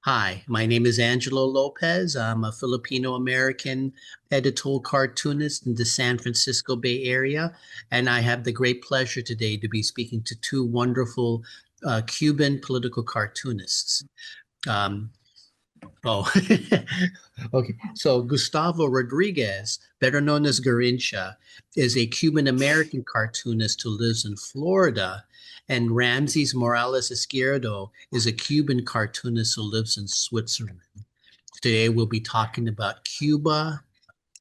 Hi, my name is Angelo Lopez. I'm a Filipino American editorial cartoonist in the San Francisco Bay Area, and I have the great pleasure today to be speaking to two wonderful Cuban political cartoonists. Um, oh, okay. So Gustavo Rodriguez, better known as Garrincha, is a Cuban American cartoonist who lives in Florida, and Ramses Morales Izquierdo is a Cuban cartoonist who lives in Switzerland. Today we'll be talking about Cuba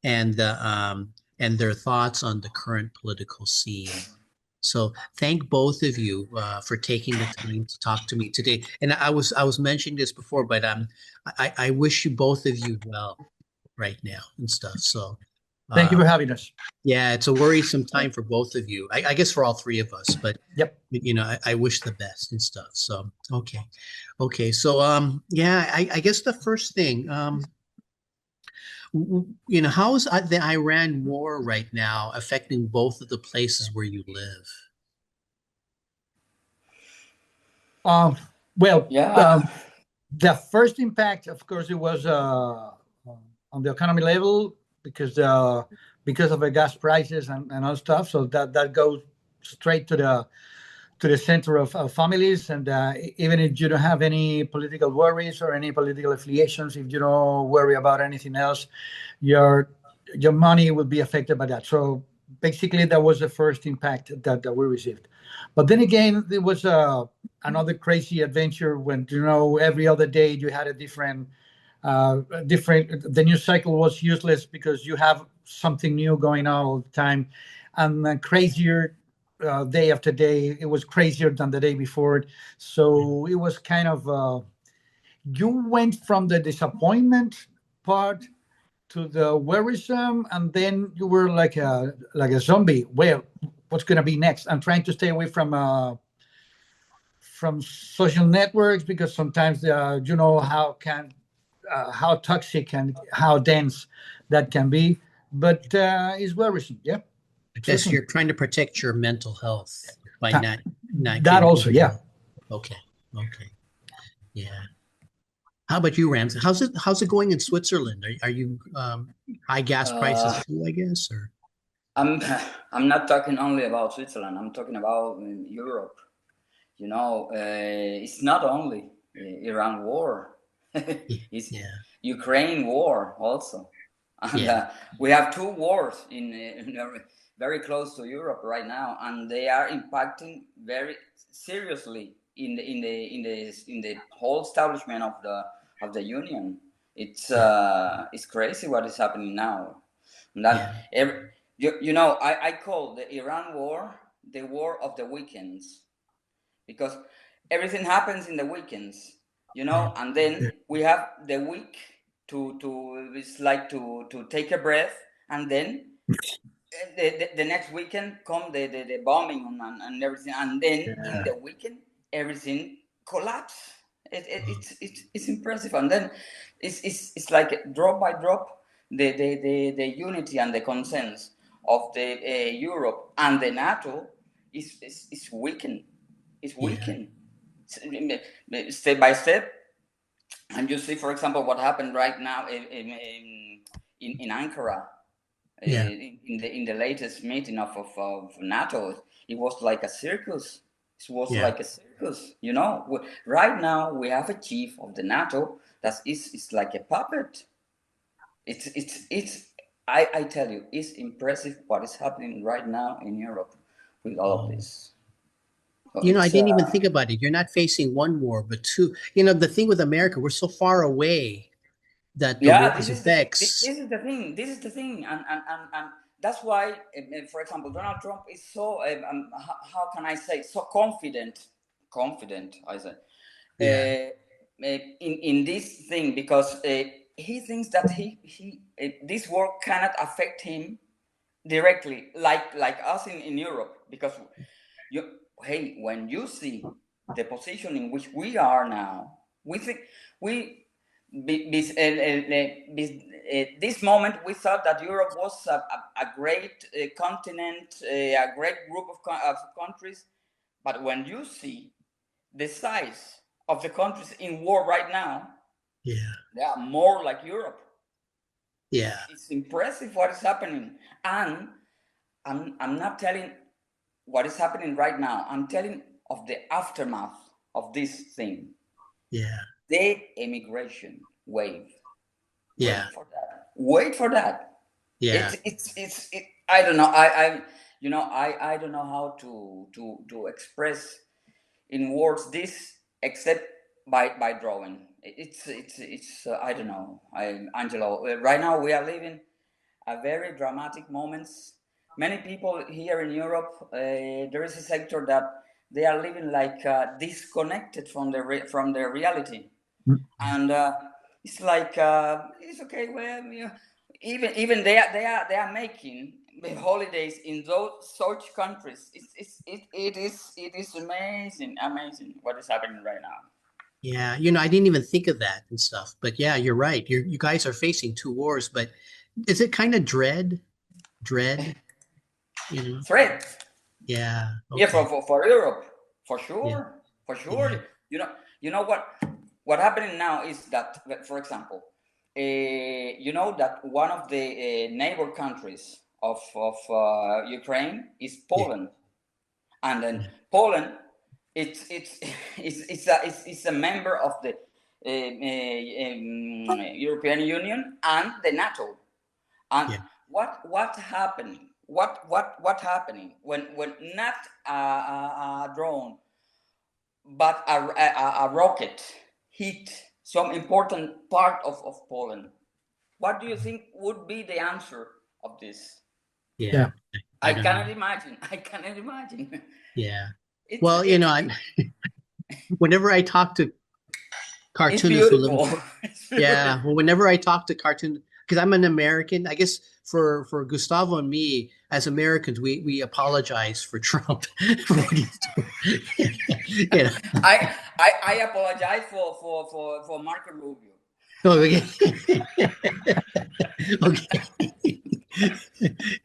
and their thoughts on the current political scene. So thank both of you for taking the time to talk to me today. And I was mentioning this before, but I wish you both of you well right now and stuff. So Thank you uh, for having us. yeah, it's a worrisome time for both of you. I guess for all three of us, but Yep. I wish the best and stuff. So okay. So yeah, I guess the first thing how is the Iran war right now affecting both of the places where you live? Um, well, Yeah, the first impact, of course, it was on the economy level because of the gas prices and all stuff. So that goes straight to the center of families. And even if you don't have any political worries or any political affiliations, if you don't worry about anything else, your your money will be affected by that. So basically, that was the first impact that we received. But then again, there was another crazy adventure when every other day you had a different. The news cycle was useless because you have something new going on all the time, and crazier day after day. It was crazier than the day before. So it was kind of you went from the disappointment part to the worrisome, and then you were like a zombie. Well, what's going to be next? I'm trying to stay away from social networks because sometimes you know how toxic and how dense that can be. But it's worrisome. Yeah, I guess certainly. you're trying to protect your mental health by That, not that giving. also, yeah. Okay, okay, yeah. How about you, Rams? How's it going in Switzerland? Are you high gas prices uh, too, I guess, or I'm I'm not talking only about Switzerland. I'm talking about Europe. It's not only Iran war. It's yeah, Ukraine war also, and yeah, we have two wars very close to Europe right now, and they are impacting very seriously in the whole establishment of the union. yeah, It's crazy what is happening now. And that yeah, I call the Iran war the war of the weekends, because everything happens in the weekends, yeah, and then we have the week to it's like to take a breath, and then the next weekend come the bombing and everything, and then in yeah. the weekend everything collapse. It's impressive, and then it's like drop by drop the unity and the consensus of the Europe and the NATO is weakened. It's Yeah. weakened step by step. And you see, for example, what happened right now in Ankara, Yeah. in the latest meeting of NATO. It was like a circus. It was Yeah. like a circus. Right now we have a chief of the NATO that is like a puppet. It's I tell you, it's impressive what is happening right now in Europe with all of Oh. this. So I it's didn't even think about it. You're not facing one war, but two. The thing with America, we're so far away that the Yeah, war's this effects. is the thing. This is the thing, and that's why, for example, Donald Trump is so how can I say, so confident. I say Yeah. in this thing, because he thinks that this war cannot affect him directly, like us in Europe, because you hey, when you see the position in which we are now, we think we this moment we thought that Europe was a great continent, a great group of countries, but when you see the size of the countries in war right now, Yeah. They are more like Europe. Yeah. It's impressive what is happening. And I'm not telling what is happening right now. I'm telling of the aftermath of this thing. Yeah. The immigration wave. Yeah. Wait for that. Wait for that. Yeah. I don't know. I don't know how to express in words this except by drawing. It's I don't know. Angelo, right now we are living a very dramatic moments. Many people here in Europe, there is a sector that they are living like disconnected from from their reality, and it's like it's okay. Well, even they are making the holidays in those such countries. It is amazing what is happening right now. Yeah. I didn't even think of that and stuff. But yeah, you're right. You guys are facing two wars, but is it kind of dread? Dread? Threat. Yeah. Yeah, Okay. for Europe, for Yeah. sure, for Yeah. sure. You know what happening now is that, for example, you know that one of the neighbor countries of Ukraine is Yeah. Poland, and then Yeah. Poland, it's a member of the European Union and the NATO. And Yeah. what happened? What happening when not a drone but a rocket hit some important part of Poland? What do you think would be the answer of this? Yeah. Yeah. I I don't know. cannot imagine. I cannot imagine. Yeah. It's Well, it's I'm whenever I talk to it's cartoonists who live in beautiful. It's yeah, beautiful. well, whenever I talk to cartoon, because I'm an American, I guess for Gustavo and me as Americans, we apologize for Trump for what he's doing. you know. I apologize for Marco Rubio. Oh, okay. Okay.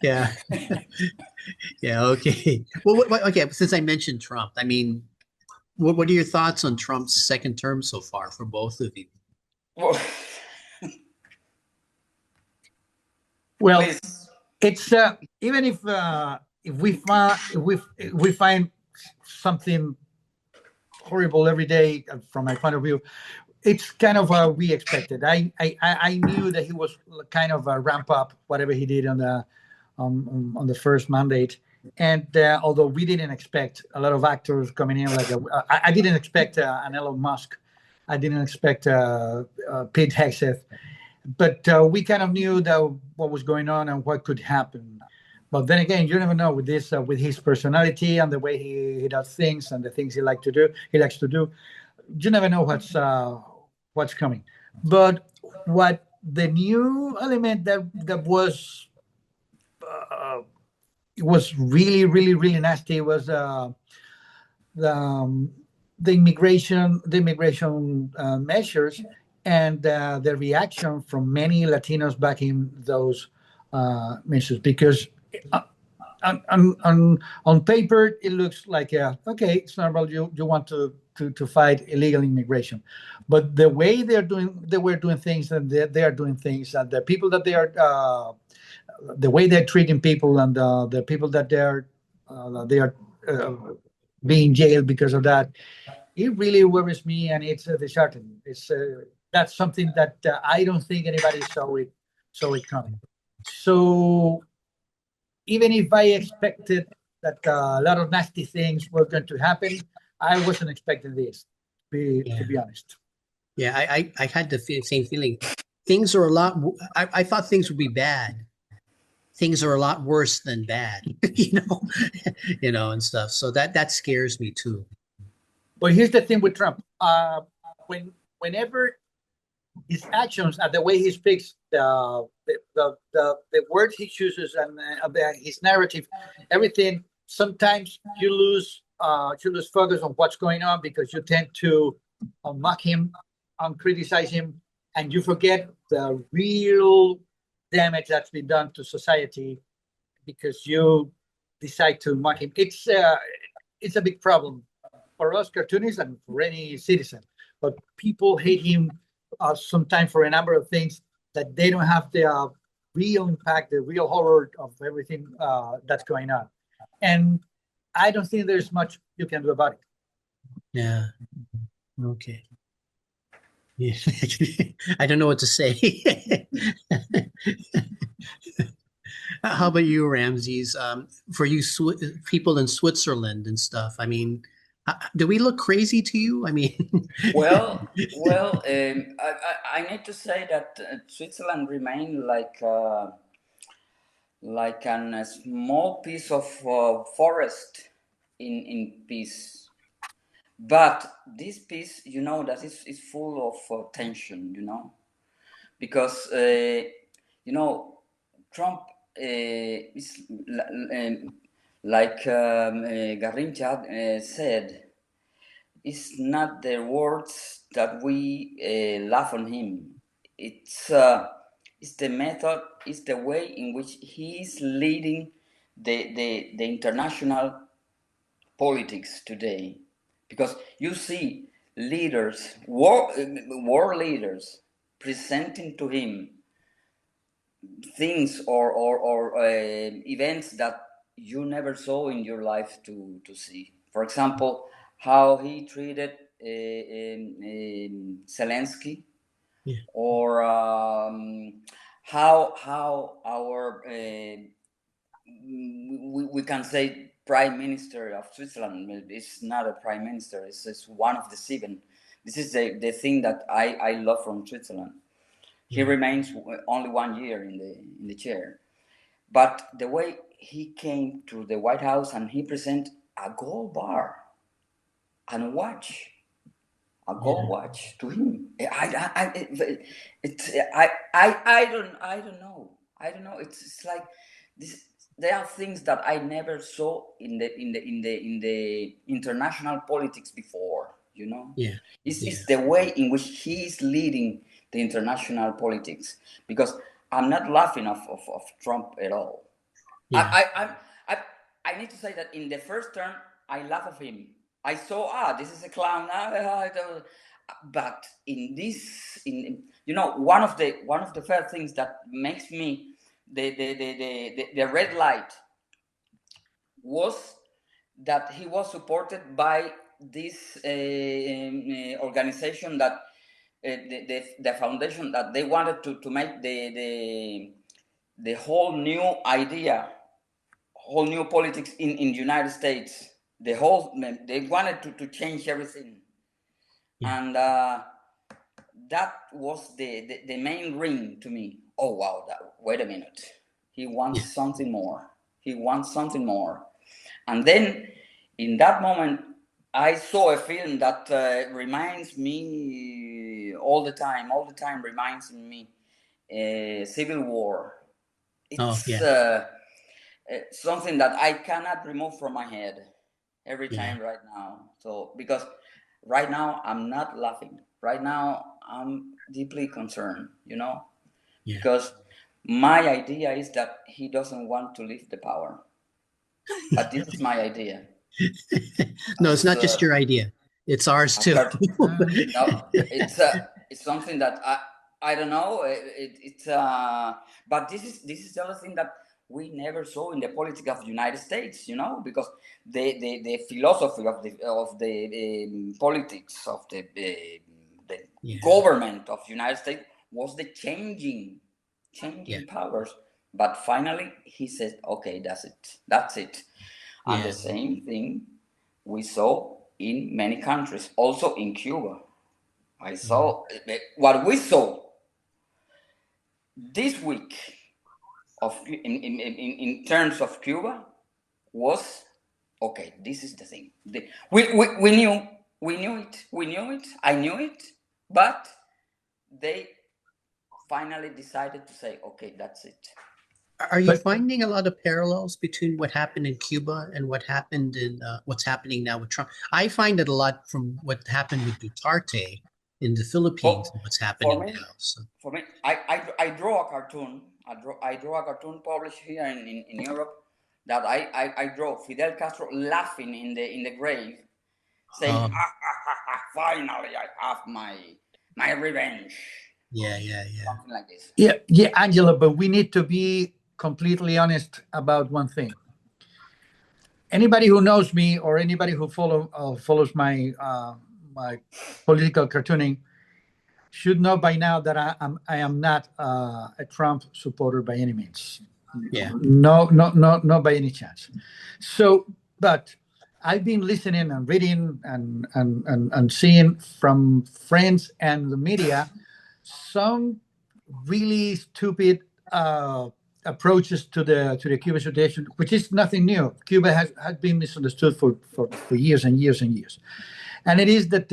Yeah. Yeah. Okay. Well, okay. Since I mentioned Trump, I mean, what are your thoughts on Trump's second term so far for both of you? Well, Well, please. it's even if we find something horrible every day from my point of view, it's kind of we expected. I knew that he was kind of a ramp up whatever he did on the first mandate, and although we didn't expect a lot of actors coming in, I didn't expect an Elon Musk, I didn't expect Pete Hegseth, but we kind of knew that what was going on and what could happen. But then again, you never know with this, with his personality and the way he does things and the things he likes to do. You never know what's coming. But what the new element uh, was really, really, really nasty was the um, the immigration measures and the reaction from many Latinos back in those measures because. Uh, on paper, it looks like okay, it's normal. You want to fight illegal immigration, but the way they were doing things, and they are doing things, and the people that they are, the way they're treating people, and the people that they are uh, being jailed because of that, it really worries me, and it's disheartening. It's that's something that I don't think anybody saw it coming. So even if I expected that a lot of nasty things were going to happen, I wasn't expecting this. To Yeah. be honest. Yeah. I had the same feeling. Things are a lot. I thought things would be bad. Things are a lot worse than bad, and stuff. So that scares me too. But here's the thing with Trump. Whenever his actions and the way he speaks, the words he chooses, and his narrative, everything. Sometimes you lose focus on what's going on because you tend to mock him, criticize him, and you forget the real damage that's been done to society because you decide to mock him. It's a big problem for us cartoonists and for any citizen. But people hate him sometimes for a number of things that they don't have the real impact, the real horror of everything that's going on. And I don't think there's much you can do about it. Yeah. Okay. Yeah. I don't know what to say. How about you, Ramses? For you people in Switzerland and stuff, I mean, do we look crazy to you? I mean, I need to say that Switzerland remained like a small piece of forest in peace. But this piece, that is full of tension, because Trump is like Garrincha said, it's not the words that we laugh on him. It's the method, it's the way in which he is leading the international politics today. Because you see leaders, war leaders, presenting to him things or events that you never saw in your life to see. For example, how he treated Zelensky, yeah, or how our we can say prime minister of Switzerland is not a prime minister. It's one of the seven. This is the thing that I love from Switzerland. He remains only 1 year in the chair, but the way he came to the White House and he present a gold bar and a watch, to him. I don't know. It's like this. There are things that I never saw in the international politics before. yeah, It's the way in which he is leading the international politics. Because I'm not laughing of Trump at all. yeah, I need to say that in the first term, I laugh of him. I saw, this is a clown. But in this, one of the first things that makes me the red light was that he was supported by this organization that the foundation that they wanted to make the whole new idea, whole new politics in the United States. They wanted to change everything. And that was the main ring to me. Oh wow, wait a minute. He wants something more. And then in that moment, I saw a film that reminds me all the time reminds me Civil War. It's something that I cannot remove from my head every time right now. So, because right now I'm not laughing. Right now I'm deeply concerned, because my idea is that he doesn't want to leave the power. But this is my idea. No, it's not just your idea. It's ours too. No, it's something that I don't know. But this is the other thing that we never saw in the politics of the United States, because the philosophy of the politics of the government of the United States was the changing powers. But finally, he said, "Okay, that's it." And the same thing we saw in many countries, also in Cuba. I saw what we saw this week in terms of Cuba was, okay, this is the thing. We knew it. I knew it, but they finally decided to say, okay, that's it. Are you finding a lot of parallels between what happened in Cuba and what happened in what's happening now with Trump? I find it a lot from what happened with Duterte in the Philippines and what's happening now. So. For me, I draw a cartoon. I draw a cartoon published here in Europe that I draw Fidel Castro laughing in the grave, saying, finally I have my revenge. Yeah. Something like this. Yeah, Angela, but we need to be completely honest about one thing. Anybody who knows me or anybody who follows my my political cartooning should know by now that I am not a Trump supporter by any means. Yeah. No, not by any chance. So, but I've been listening and reading and seeing from friends and the media some really stupid approaches to the Cuban situation, which is nothing new. Cuba has been misunderstood for years and years and years, and it is that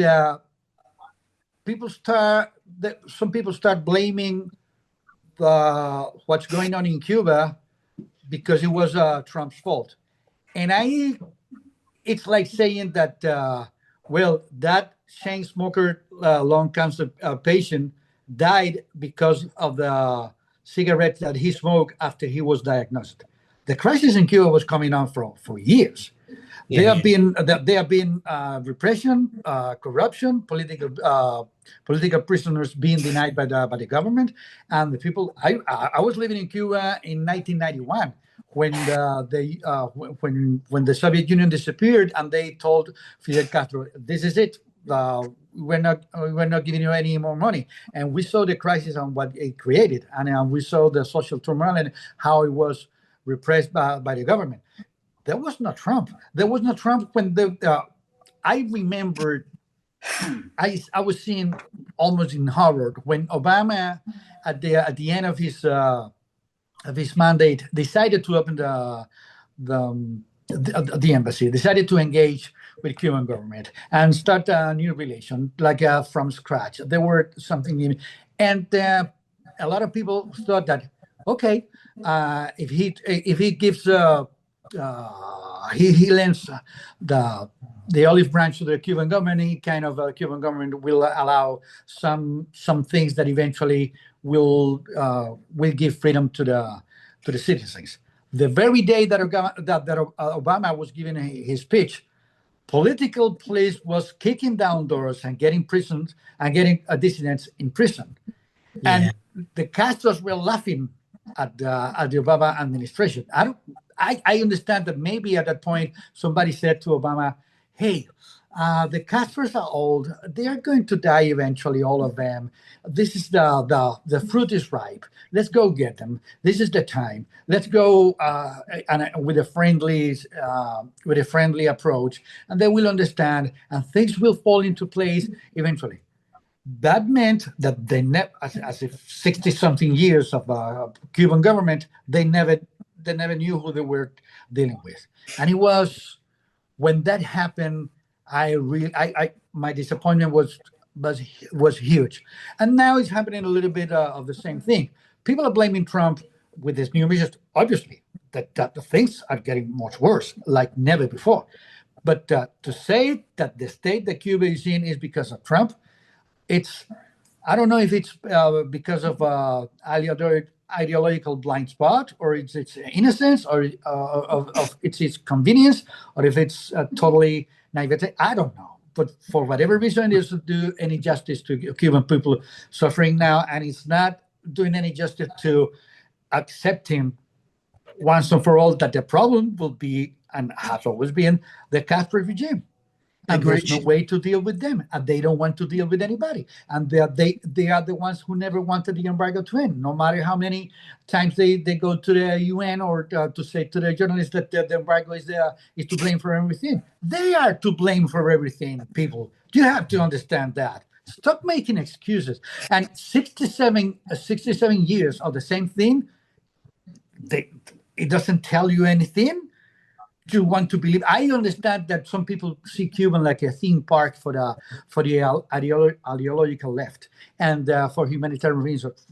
some people start blaming what's going on in Cuba because it was Trump's fault, and it's like saying that well, that chain smoker lung cancer patient died because of the cigarettes that he smoked after he was diagnosed. The crisis in Cuba was coming on for years. There have been repression, corruption, political prisoners being denied by the government, and the people. I was living in Cuba in 1991 when when the Soviet Union disappeared, and they told Fidel Castro, "This is it. We're not giving you any more money." And we saw the crisis and what it created, and we saw the social turmoil and how it was repressed by the government. There was no Trump. There was no Trump when I remember I was seeing almost in horror when Obama at the end of his mandate decided to open the embassy, decided to engage with Cuban government and start a new relation like from scratch. There were something new, and a lot of people thought that okay, if he gives he lends the olive branch to the Cuban government, he kind of Cuban government will allow some things that eventually will give freedom to the citizens. The very day that Obama was giving his speech, political police was kicking down doors and getting prisons and getting dissidents in prison, and the Castros were laughing at the Obama administration. I understand that maybe at that point somebody said to Obama, "Hey, the Castros are old. They are going to die eventually, all of them. This is the fruit is ripe. Let's go get them. This is the time. Let's go and with a friendly approach, and they will understand, and things will fall into place eventually." That meant that they never, as if 60-something years of Cuban government, they never knew who they were dealing with. And it was when that happened, my disappointment was huge. And now it's happening a little bit of the same thing. People are blaming Trump with his new measures. Obviously, that the things are getting much worse, like never before. But to say that the state that Cuba is in is because of Trump, I don't know if it's because of ideological blind spot, or it's innocence, or of its convenience, or if it's totally naivete. I don't know. But for whatever reason, it doesn't do any justice to Cuban people suffering now, and it's not doing any justice to accepting once and for all that the problem will be, and has always been, the Castro regime. And there's no way to deal with them, and they don't want to deal with anybody. And they are the ones who never wanted the embargo to end, no matter how many times they go to the UN or to say to the journalists that the embargo is to blame for everything. They are to blame for everything, people. You have to understand that. Stop making excuses. And 67 years of the same thing, it doesn't tell you anything. You want to believe? I understand that some people see Cuban like a theme park for the ideological left and for humanitarian reasons.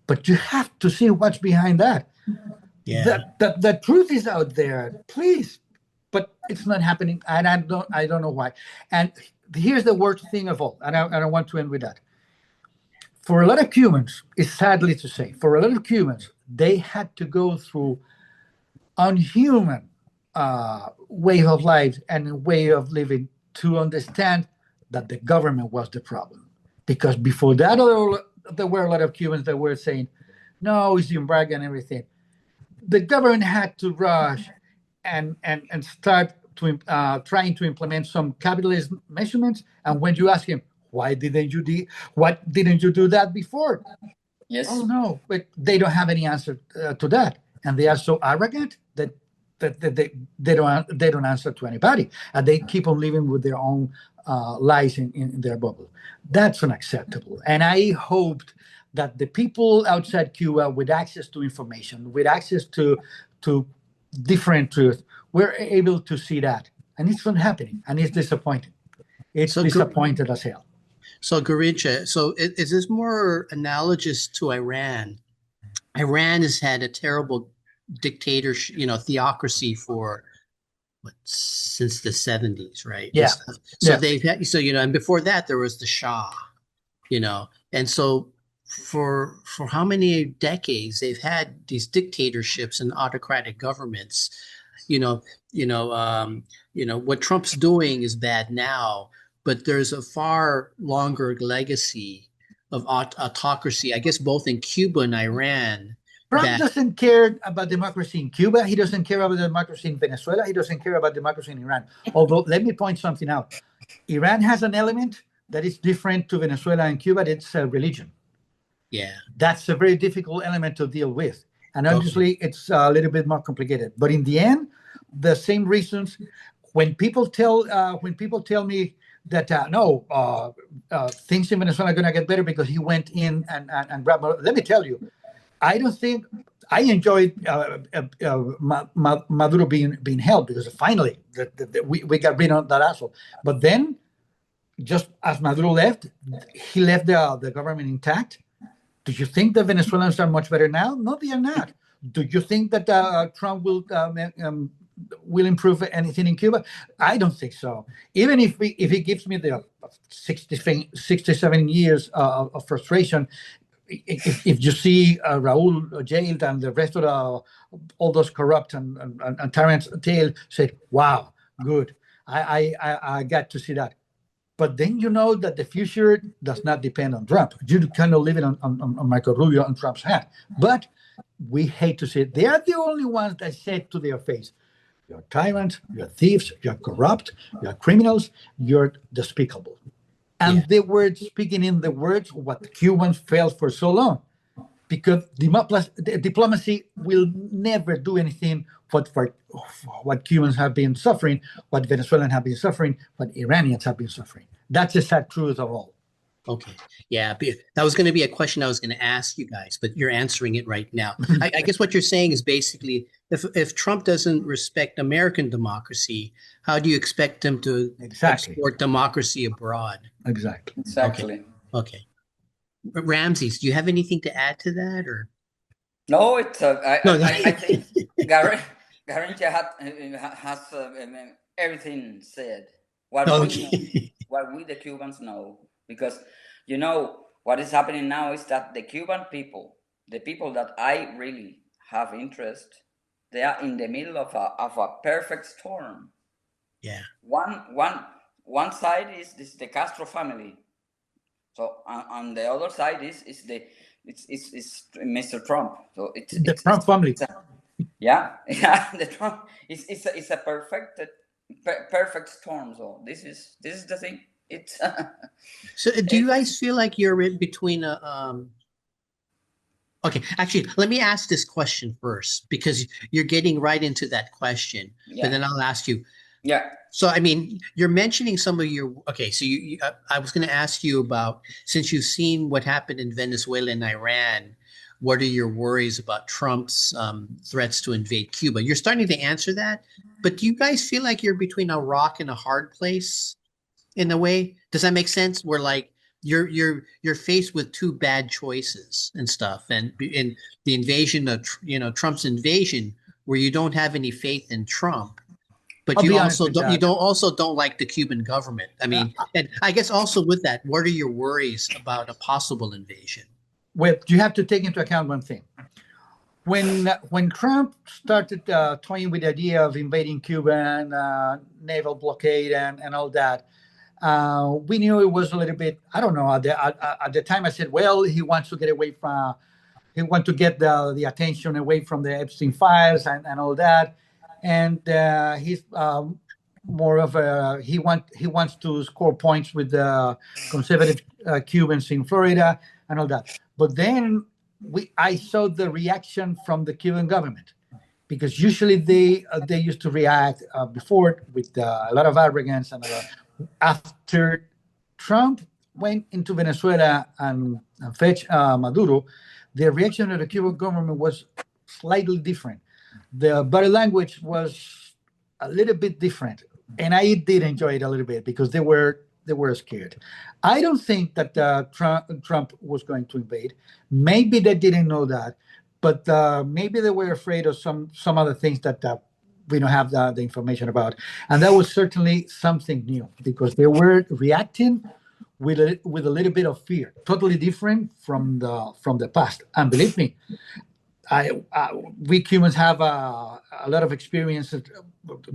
But you have to see what's behind that. Yeah, the truth is out there, please. But it's not happening, and I don't know why. And here's the worst thing of all, and I want to end with that. For a lot of Cubans, it's sadly to say, for a lot of Cubans, they had to go through unhuman way of life and way of living to understand that the government was the problem. because before that, there were a lot of Cubans that were saying, no, it's the embargo and everything. The government had to rush and start to trying to implement some capitalist measurements. And when you ask him, why didn't you do that before? Yes. Oh no, but they don't have any answer to that, and they are so arrogant that they don't answer to anybody, and they keep on living with their own lies in their bubble. That's unacceptable, and I hoped that the people outside Cuba, with access to information, with access to different truth, were able to see that, and it's not happening, and it's disappointing. It's disappointed as hell. So Garrincha, is this more analogous to Iran? Iran has had a terrible dictatorship, theocracy for since the 70s, right? Yeah. So they've had, and before that there was the Shah, and so for how many decades they've had these dictatorships and autocratic governments. What Trump's doing is bad now, but there's a far longer legacy of autocracy, I guess, both in Cuba and Iran. Trump doesn't care about democracy in Cuba. He doesn't care about democracy in Venezuela. He doesn't care about democracy in Iran. Although, let me point something out. Iran has an element that is different to Venezuela and Cuba. It's religion. Yeah. That's a very difficult element to deal with. And obviously, it's a little bit more complicated. But in the end, the same reasons. When people tell me that things in Venezuela are going to get better because he went in and grabbed. Let me tell you, I don't think I enjoyed Maduro being held, because finally we got rid of that asshole. But then, just as Maduro left, he left the government intact. Do you think the Venezuelans are much better now? No, they are not. Do you think that Trump will improve anything in Cuba? I don't think so. Even if he gives me the 67 years of frustration, if you see Raul jailed and the rest of all those corrupt and tyrants jailed, say, wow, good. I got to see that. But then you know that the future does not depend on Trump. You cannot leave it on Marco Rubio and Trump's hand. But we hate to see it. They are the only ones that said to their face, you're tyrants, you're thieves, you're corrupt, you're criminals, you're despicable. And they were speaking in the words what the Cubans felt for so long, because diplomacy will never do anything for what Cubans have been suffering, what Venezuelans have been suffering, what Iranians have been suffering. That's the sad truth of all. Okay. Yeah. That was going to be a question I was going to ask you guys, but you're answering it right now. I guess what you're saying is basically, if Trump doesn't respect American democracy, how do you expect him to export democracy abroad? Exactly. Okay. Ramses, do you have anything to add to that, or? No, I think Garrincha has everything said. What we the Cubans know, because what is happening now is that the Cuban people, the people that I really have interest, they are in the middle of a perfect storm. Yeah. One side is the Castro family. So on the other side is Mr. Trump. So it's the Trump family. The Trump it's a perfect storm. So this is the thing. It's So do you guys feel like you're in between Okay, actually, let me ask this question first, because you're getting right into that question, but then I'll ask you. Yeah. So, I mean, you're mentioning some of your, okay, so I was going to ask you about, since you've seen what happened in Venezuela and Iran, what are your worries about Trump's threats to invade Cuba? You're starting to answer that, but do you guys feel like you're between a rock and a hard place in a way? Does that make sense? Where like you're faced with two bad choices and stuff, and in the invasion of Trump's invasion, where you don't have any faith in Trump. But you also don't like the Cuban government. I mean, and I guess also with that, what are your worries about a possible invasion? Well, you have to take into account one thing. When Trump started toying with the idea of invading Cuba and naval blockade and all that, We knew it was a little bit, I don't know, at the time I said, well, he wants to get away from, he wants to get the attention away from the Epstein files and all that. And he's more of a, he wants to score points with the conservative Cubans in Florida and all that. But then I saw the reaction from the Cuban government, because usually they used to react before with a lot of arrogance, and after Trump went into Venezuela and fetched Maduro, the reaction of the Cuban government was slightly different. The body language was a little bit different, and I did enjoy it a little bit because they were scared. I don't think that Trump was going to invade. Maybe they didn't know that, but maybe they were afraid of some other things that we don't have the information about. And that was certainly something new, because they were reacting with a little bit of fear, totally different from the past. And believe me, we Cubans have a lot of experience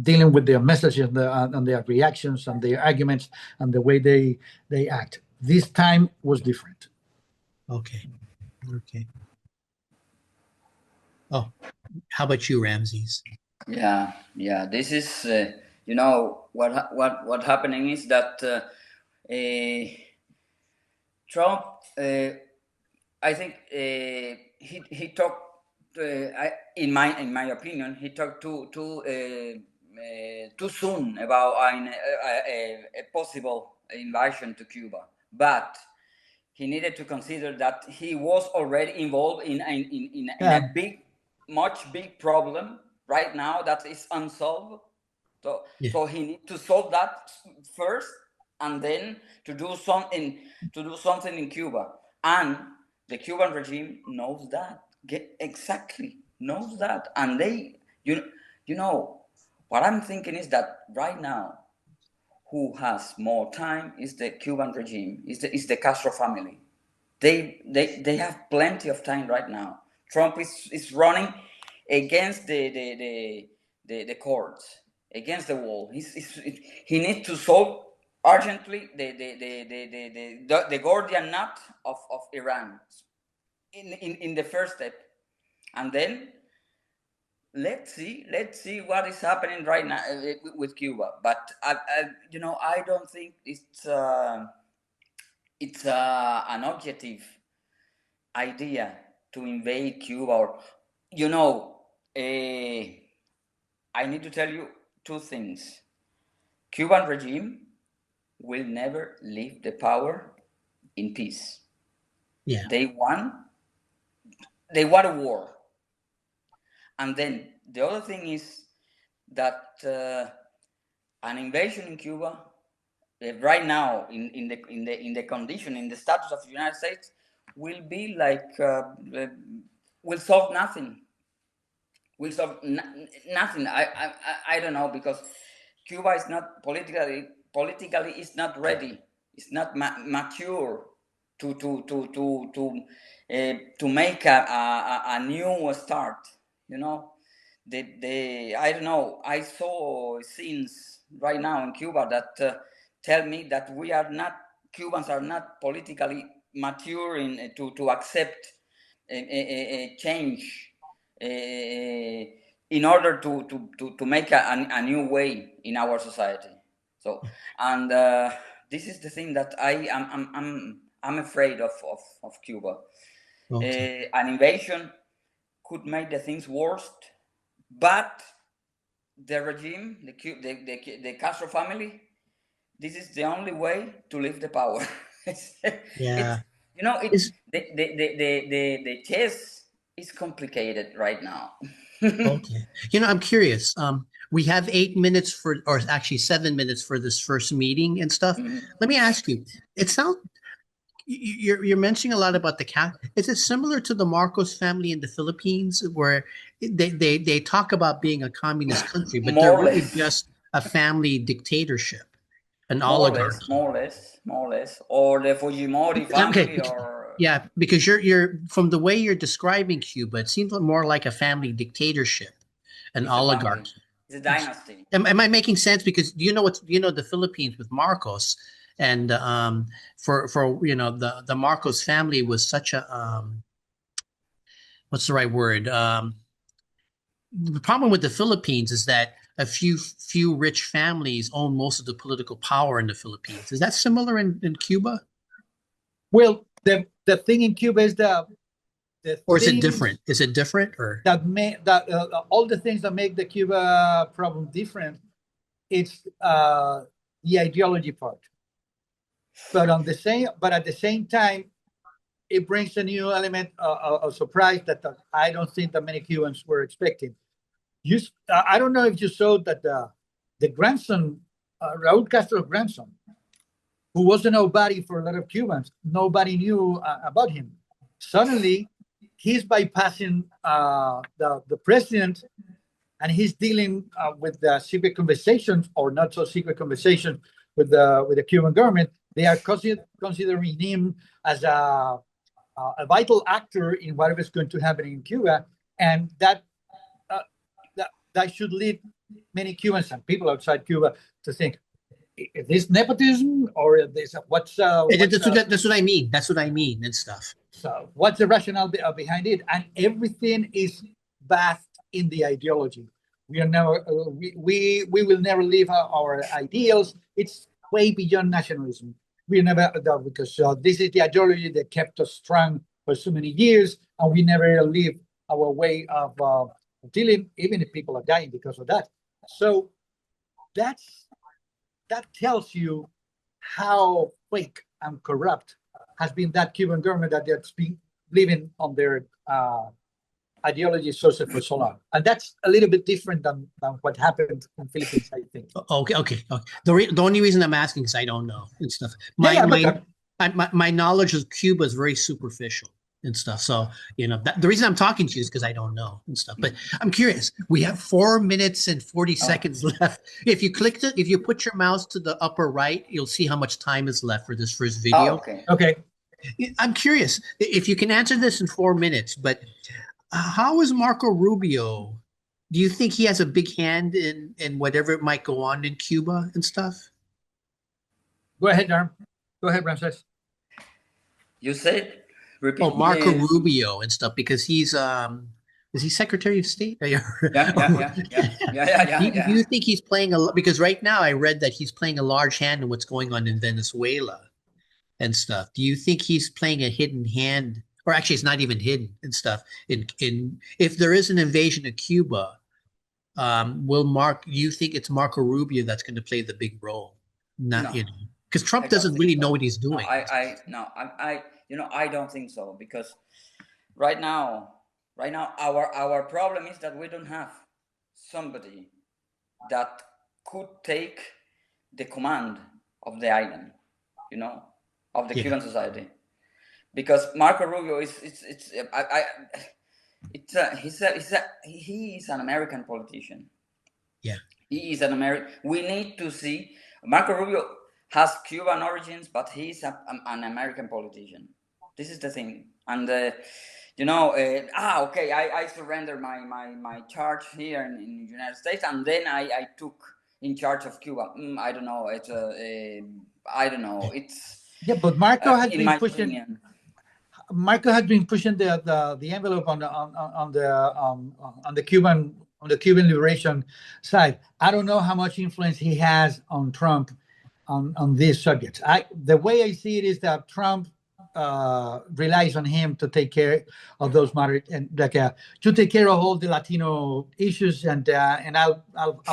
dealing with their messages and their reactions and their arguments and the way they act. This time was different. Okay. Oh, how about you, Ramses? Yeah. This is, you know, what happening is that Trump, I think he talked. In my opinion, he talked too soon about a possible invasion to Cuba, but he needed to consider that he was already involved in a much big problem right now that is unsolved. So he needs to solve that first, and then to do something in Cuba. And the Cuban regime knows that. Knows that. And they, you know, what I'm thinking is that right now, who has more time is the Cuban regime, is the Castro family. They have plenty of time right now. Trump is running against the courts, against the wall. He needs to solve urgently the Gordian knot of Iran in the first step, and then let's see what is happening right now with Cuba. But I don't think it's an objective idea to invade Cuba, or I need to tell you two things. Cuban regime will never leave the power in peace. Yeah. They want a war. And then the other thing is that an invasion in Cuba right now in the condition, in the status of the United States, will be like will solve nothing. Will solve nothing. I don't know, because Cuba is not politically is not ready. It's not mature to make a new start. You know, I don't know. I saw scenes right now in Cuba that tell me that Cubans are not politically mature to accept a change in order to make a new way in our society. So, and this is the thing that I'm afraid of Cuba. Okay. An invasion could make the things worse, but the regime, the Castro family, this is the only way to leave the power. Yeah. The chess is complicated right now. Okay. I'm curious. We have 8 minutes or actually 7 minutes for this first meeting and stuff. Mm-hmm. Let me ask you. It sounds you're mentioning a lot about the cat. Is it similar to the Marcos family in the Philippines, where they talk about being a communist country, but they're really just a family dictatorship, an oligarchy? More or less, or the Fujimori family, or yeah, because you're from the way you're describing Cuba, it seems more like a family dictatorship, an oligarchy. It's a dynasty. Am I making sense? Because the Philippines with Marcos, And for the Marcos family was such a what's the right word? The problem with the Philippines is that a few rich families own most of the political power in the Philippines. Is that similar in Cuba? Well, the thing in Cuba is the Or is it things different? Is it different or that all the things that make the Cuba problem different, it's the ideology part. But at the same time, it brings a new element of surprise that I don't think that many Cubans were expecting. I don't know if you saw that the grandson, Raúl Castro's grandson, who was a nobody for a lot of Cubans, nobody knew about him. Suddenly, he's bypassing the president, and he's dealing with the secret conversations or not so secret conversations with the Cuban government. They are considering him as a vital actor in whatever is going to happen in Cuba, and that should lead many Cubans and people outside Cuba to think: is this nepotism or is this that's what I mean. That's what I mean and stuff. So what's the rationale behind it? And everything is bathed in the ideology. We are never we will never leave our ideals. It's way beyond nationalism. We never because this is the ideology that kept us strong for so many years, and we never leave our way of dealing, even if people are dying because of that. So that tells you how fake and corrupt has been that Cuban government that's been living on their ideology sources for so long. And that's a little bit different than what happened in Philippines, I think. Okay. The only reason I'm asking is I don't know and stuff. My knowledge of Cuba is very superficial and stuff. So, the reason I'm talking to you is because I don't know and stuff. But I'm curious. We have 4 minutes and 40 seconds left. If you put your mouse to the upper right, you'll see how much time is left for this first video. Okay. I'm curious if you can answer this in 4 minutes, but how is Marco Rubio? Do you think he has a big hand in whatever might go on in Cuba and stuff? Go ahead, Darm. Go ahead, Ramses. You said repeat. Oh, Marco Rubio and stuff, because he's is he Secretary of State? Yeah. Do you think he's playing because right now I read that he's playing a large hand in what's going on in Venezuela and stuff. Do you think he's playing a hidden hand, or actually it's not even hidden and stuff? In if there is an invasion of Cuba, you think it's Marco Rubio that's going to play the big role? Not because Trump doesn't really know what he's doing. I don't think so, because right now our problem is that we don't have somebody that could take the command of the island, of the Cuban society, because Marco Rubio he is an American politician. Yeah, he is an American. We need to see Marco Rubio has Cuban origins, but he's an American politician. This is the thing, and I surrendered my charge here in the United States, and then I took in charge of Cuba. I don't know. I don't know. But Marco has been pushing. Opinion. Marco had been pushing the envelope on the Cuban liberation side. I don't know how much influence he has on Trump on these subjects. The way I see it is that Trump relies on him to take care of those matters and to take care of all the Latino issues, and I'll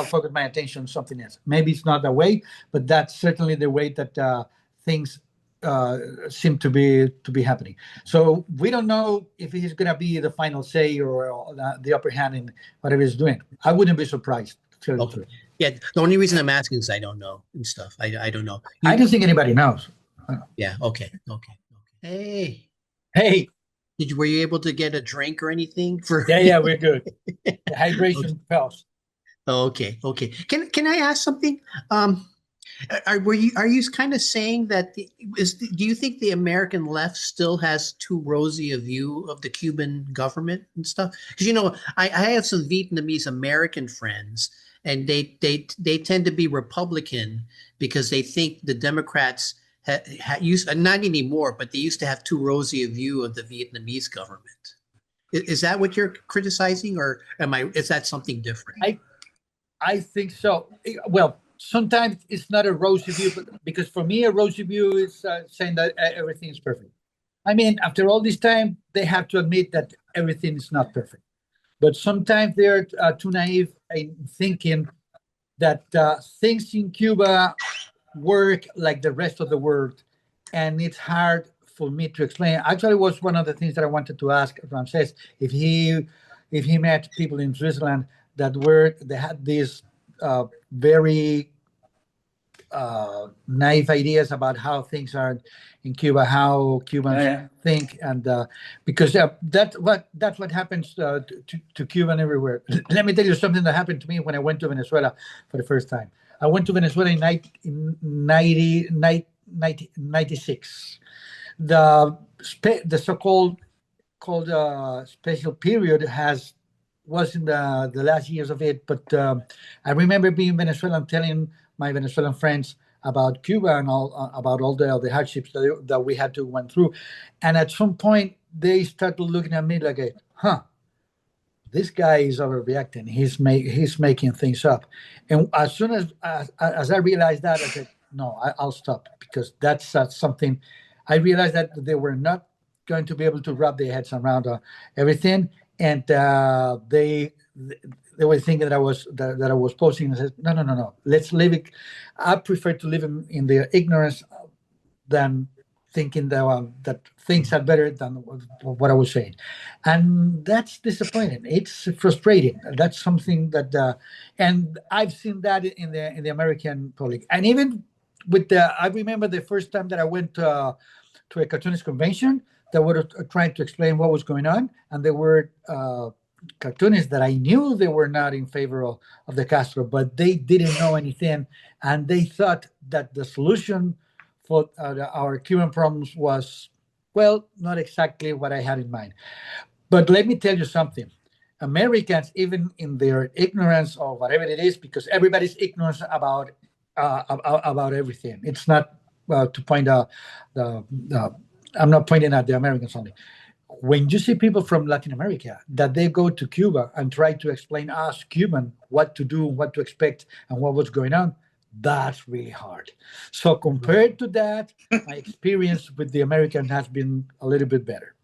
focus my attention on something else. Maybe it's not that way, but that's certainly the way that things seem to be happening. So we don't know if he's going to be the final say or the upper hand in whatever he's doing. I wouldn't be surprised. Okay. Yeah, the only reason I'm asking is I don't know and stuff. I don't know. I don't think anybody knows. Yeah. Okay. Hey. Were you able to get a drink or anything for? Yeah, we're good. The hydration pills. Okay. Can I ask something? Are you kind of saying that do you think the American left still has too rosy a view of the Cuban government and stuff? Because I have some Vietnamese American friends, and they tend to be Republican because they think the Democrats used, not anymore, but they used to have too rosy a view of the Vietnamese government. Is that what you're criticizing, or is that something different? I think so. Well, sometimes it's not a rosy view, but because for me, a rosy view is saying that everything is perfect. I mean, after all this time, they have to admit that everything is not perfect. But sometimes they're too naive in thinking that things in Cuba work like the rest of the world, and it's hard for me to explain. Actually, it was one of the things that I wanted to ask Ramses if he met people in Switzerland that they had these very naive ideas about how things are in Cuba, how Cubans think, and because that's what happens to Cuban everywhere. Let me tell you something that happened to me when I went to Venezuela for the first time. I went to Venezuela in 1996. The so-called special period was in the last years of it, but I remember being in Venezuela and telling my Venezuelan friends about Cuba and about all the hardships that we had to went through, and at some point they started looking at me like, this guy is overreacting. He's making things up, and as soon as I realized that, I said, no, I'll stop, because that's something. I realized that they were not going to be able to wrap their heads around everything, and they were thinking that I was posting. I said, no, let's leave it. I prefer to live in their ignorance than thinking that things are better than what I was saying, and that's disappointing. It's frustrating. That's something that, and I've seen that in the American public, and even with I remember the first time that I went to a cartoonist convention that were trying to explain what was going on, and there were cartoonists that I knew they were not in favor of the Castro, but they didn't know anything, and they thought that the solution for our Cuban problems was, well, not exactly what I had in mind. But let me tell you something. Americans, even in their ignorance or whatever it is, because everybody's ignorant about everything. It's not to point out I'm not pointing at the Americans only. When you see people from Latin America that they go to Cuba and try to explain us Cuban what to do, what to expect, and what was going on, that's really hard. So compared to that, my experience with the American has been a little bit better.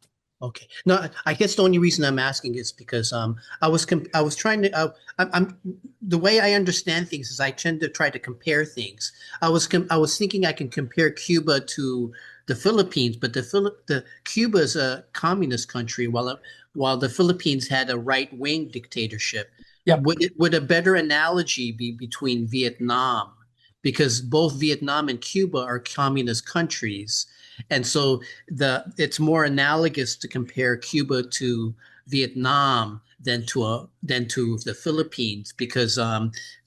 Okay. No, I guess the only reason I'm asking is because I was trying to I'm the way I understand things is I tend to try to compare things. I was thinking I can compare Cuba to the Philippines, but the Cuba is a communist country while the Philippines had a right-wing dictatorship. Yeah. Would a better analogy be between Vietnam, because both Vietnam and Cuba are communist countries, and so it's more analogous to compare Cuba to Vietnam than to the Philippines, because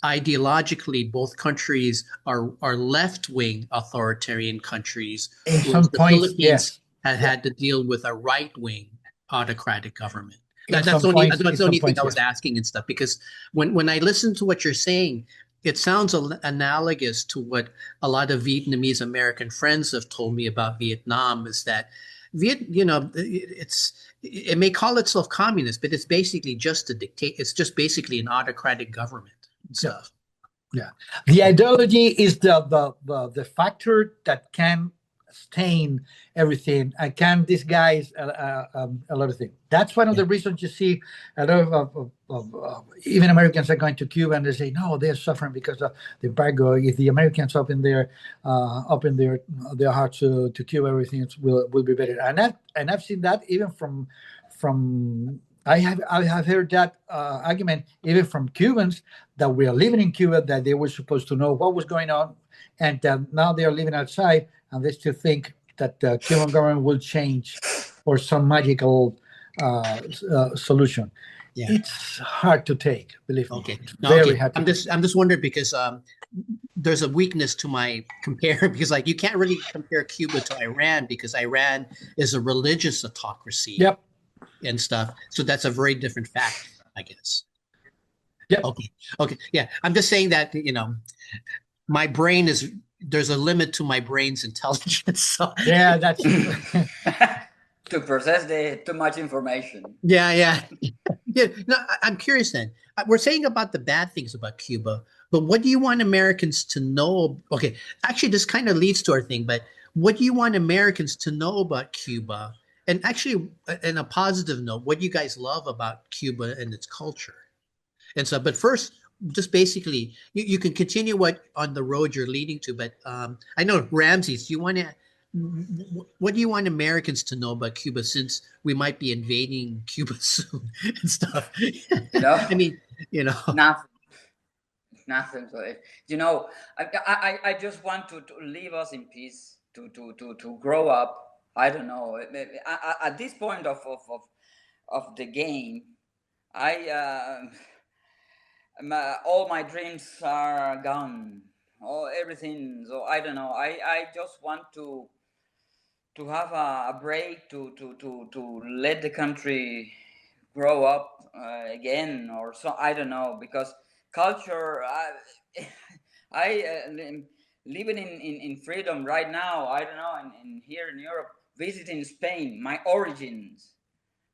ideologically both countries are left-wing authoritarian countries, in whereas some the points, Philippines yes, had to deal with a right-wing autocratic government. In That's some the only points, that's the only thing yes. I was asking and stuff, because when I listen to what you're saying, it sounds analogous to what a lot of Vietnamese American friends have told me about Vietnam, is that it may call itself communist, but it's basically just a dictate. It's just basically an autocratic government and stuff. Yeah, the ideology is the factor that can stain everything and can disguise a lot of things. That's one of the reasons you see a lot of even Americans are going to Cuba and they say, no, they're suffering because of the embargo. If the Americans open their hearts to Cuba, everything will be better. And I've seen that even from I have heard that argument even from Cubans that we are living in Cuba, that they were supposed to know what was going on, and now they are living outside, and they still think that the Cuban government will change for some magical solution. Yeah. It's hard to take, believe me. Okay. Very hard to I'm just wondering because there's a weakness to my compare, because like you can't really compare Cuba to Iran because Iran is a religious autocracy. Yep. And stuff. So that's a very different fact, I guess. Yeah, Okay. Yeah. I'm just saying that, my brain there's a limit to my brain's intelligence. So yeah, that's true. To process the too much information. yeah. Yeah. No, I'm curious then. We're saying about the bad things about Cuba, but what do you want Americans to know? Okay, actually, this kind of leads to our thing, but what do you want Americans to know about Cuba? And actually, in a positive note, what do you guys love about Cuba and its culture? And so, but first, just basically, you can continue what on the road you're leading to. But I know Ramses, do you want to? What do you want Americans to know about Cuba since we might be invading Cuba soon and stuff? No, I mean, you know. nothing, nothing. So, I just want to leave us in peace, to grow up. I don't know. At this point of the game, I all my dreams are gone. Oh, everything. So I don't know. I just want to have a break, to let the country grow up again, or so. I don't know, because culture. I living in freedom right now. I don't know, in here in Europe, visiting Spain, my origins.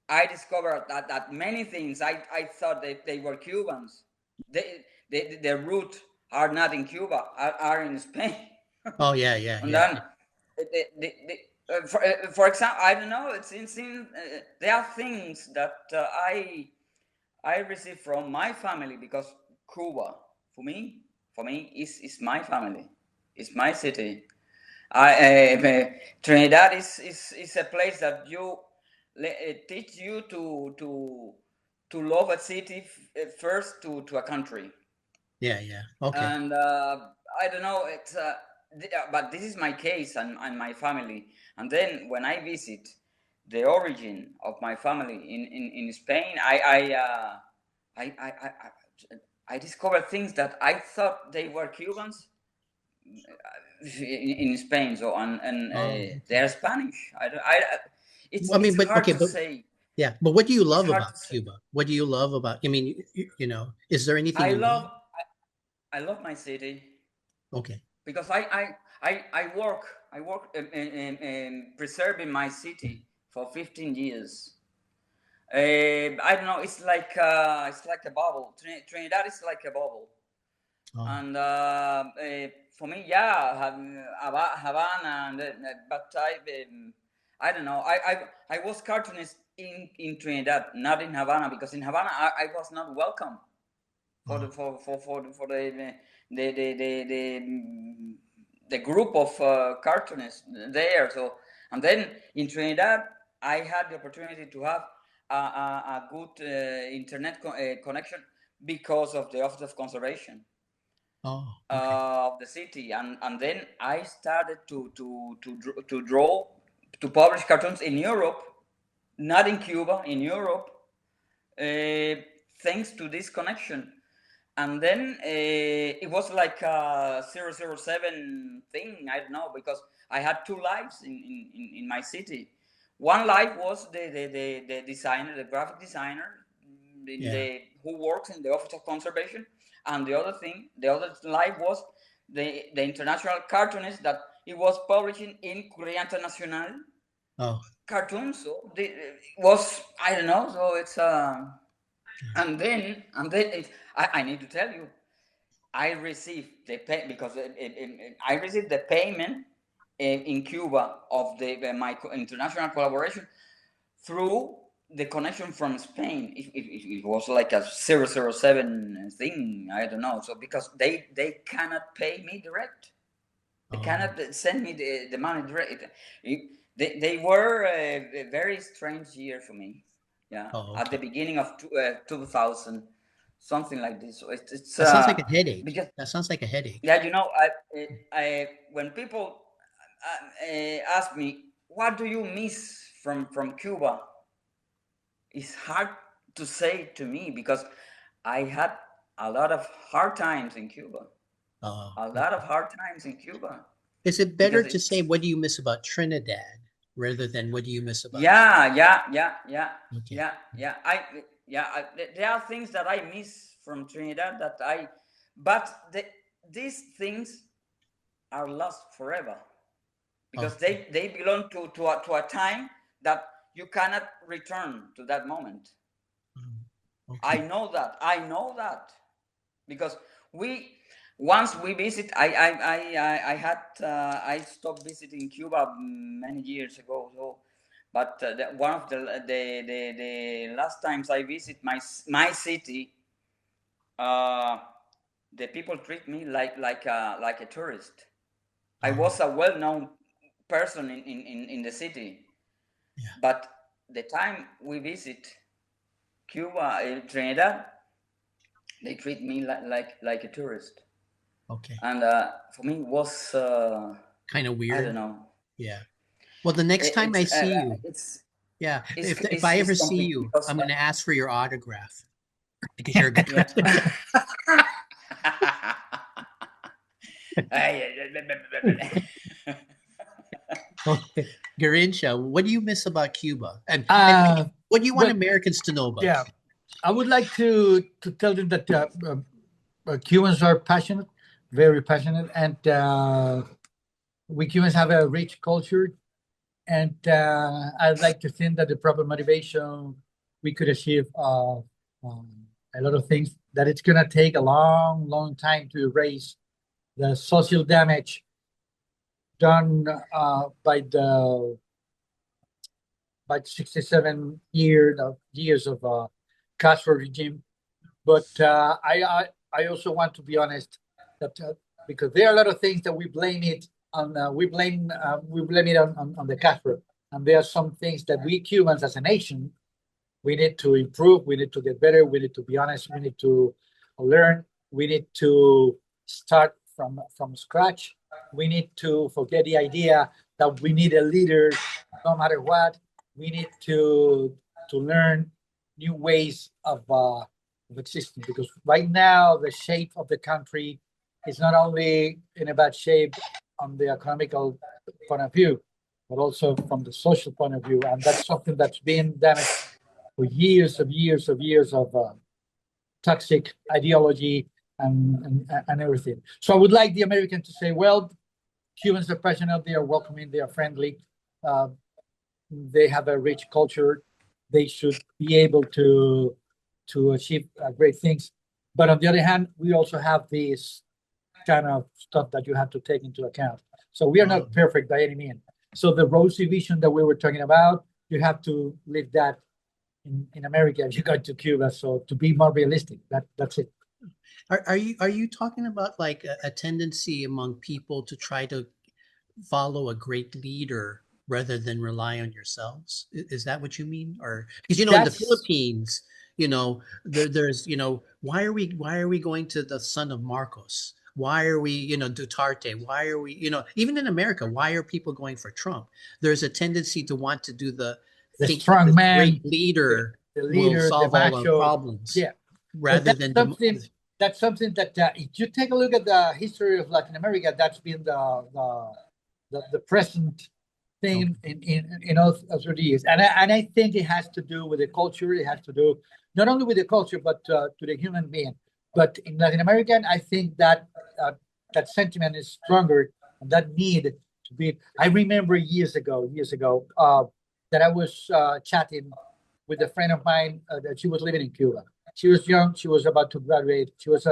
I discovered that many things I thought they were Cubans. Their root are not in Cuba, are in Spain. Oh yeah. And then, for example, I don't know. There are things that I received from my family, because Cuba, for me is my family, it's my city. Trinidad is a place that teach you to love a city first to a country. Yeah. Okay. And I don't know, but this is my case, and my family. And then when I visit the origin of my family in Spain, I discovered things that I thought they were Cubans in Spain. So and Oh, they're Spanish. I mean, It's but hard okay, to but say. yeah, but what do you It's love hard about to say. Cuba? What do you love about? I mean, is there anything I you love? love I love my city, Okay. because I work in preserving my city for 15 years. I don't know. It's like a bubble. Trinidad is like a bubble, Oh, and for me, yeah, Havana, but I don't know. I was cartoonist in Trinidad, not in Havana, because in Havana I was not welcome for the oh, for the group of cartoonists there. So, and then in Trinidad, I had the opportunity to have a good internet connection, because of the Office of Conservation oh, okay. of the city, and then I started to draw, to publish cartoons in Europe, not in Cuba, in Europe, thanks to this connection. And then it was like a 007 thing. I don't know, because I had two lives in my city. One life was the designer, the graphic designer, Yeah. who works in the Office of Conservation, and the other life was the international cartoonist that it was publishing in Courrier International Oh, cartoons. So it was, I don't know. So it's and then I need to tell you, I received the pay, because I received the payment in Cuba of my international collaboration through the connection from Spain. It was like a 007 thing. I don't know. So because they cannot pay me direct, they oh, cannot send me the money direct. They were a very strange year for me. Yeah, oh, at the okay. beginning of 2000, something like this. So it's That sounds like a headache. because, That sounds like a headache. yeah, when people ask me, what do you miss from Cuba, it's hard to say to me, because I had a lot of hard times in Cuba. Oh, A lot of okay. hard times in Cuba, Is it better because to say what do you miss about Trinidad rather than what do you miss about Cuba? yeah. Okay. There are things that I miss from Trinidad these things are lost forever, because they belong to a time that you cannot return to that moment. I know that because once we visit, I stopped visiting Cuba many years ago. So, but one of the last times I visit my city, the people treat me like a tourist. I was a well-known person in the city, but the time we visit Cuba, Trinidad, they treat me like a tourist. Okay. And for me, it was kind of weird. I don't know. Yeah. Well, the next time I see you, if I ever see you, I'm going to ask for your autograph because you're a good person. Okay. Garrincha, what do you miss about Cuba? And what do you want Americans to know about? Yeah, I would like to tell them that Cubans are passionate, very passionate, and we Cubans have a rich culture. And I'd like to think that the proper motivation, we could achieve a lot of things, that it's going to take a long, long time to erase the social damage done by 67 years of Castro regime. But I also want to be honest that because there are a lot of things that we blame it on. We blame it on the Castro, and there are some things that we Cubans as a nation, we need to improve. We need to get better. We need to be honest. We need to learn. We need to start from scratch. We need to forget the idea that we need a leader no matter what. We need to learn new ways of existing, because right now the shape of the country is not only in a bad shape on the economical point of view, but also from the social point of view, and that's something that's been damaged for years of toxic ideology and everything. So I would like the American to say, well, Cubans are passionate, they are welcoming, they are friendly, they have a rich culture, they should be able to achieve great things. But on the other hand, we also have this kind of stuff that you have to take into account. So we are not perfect by any means. So the rosy vision that we were talking about, you have to live that in America if you go to Cuba. So to be more realistic, that's it. Are you talking about like a tendency among people to try to follow a great leader rather than rely on yourselves? Is that what you mean? Or because in the Philippines, there's why are we going to the son of Marcos? Why are we Duterte? Why are we even in America? Why are people going for Trump? There's a tendency to want to do the strong man, great leader, the leader will solve all our problems. Yeah, rather than that's something that if you take a look at the history of Latin America, that's been the present thing in all through the years, and I think it has to do with the culture. It has to do not only with the culture, but to the human being. But in Latin America, I think that that sentiment is stronger, and that need to be. I remember years ago that I was chatting with a friend of mine that she was living in Cuba. She was young. She was about to graduate. She was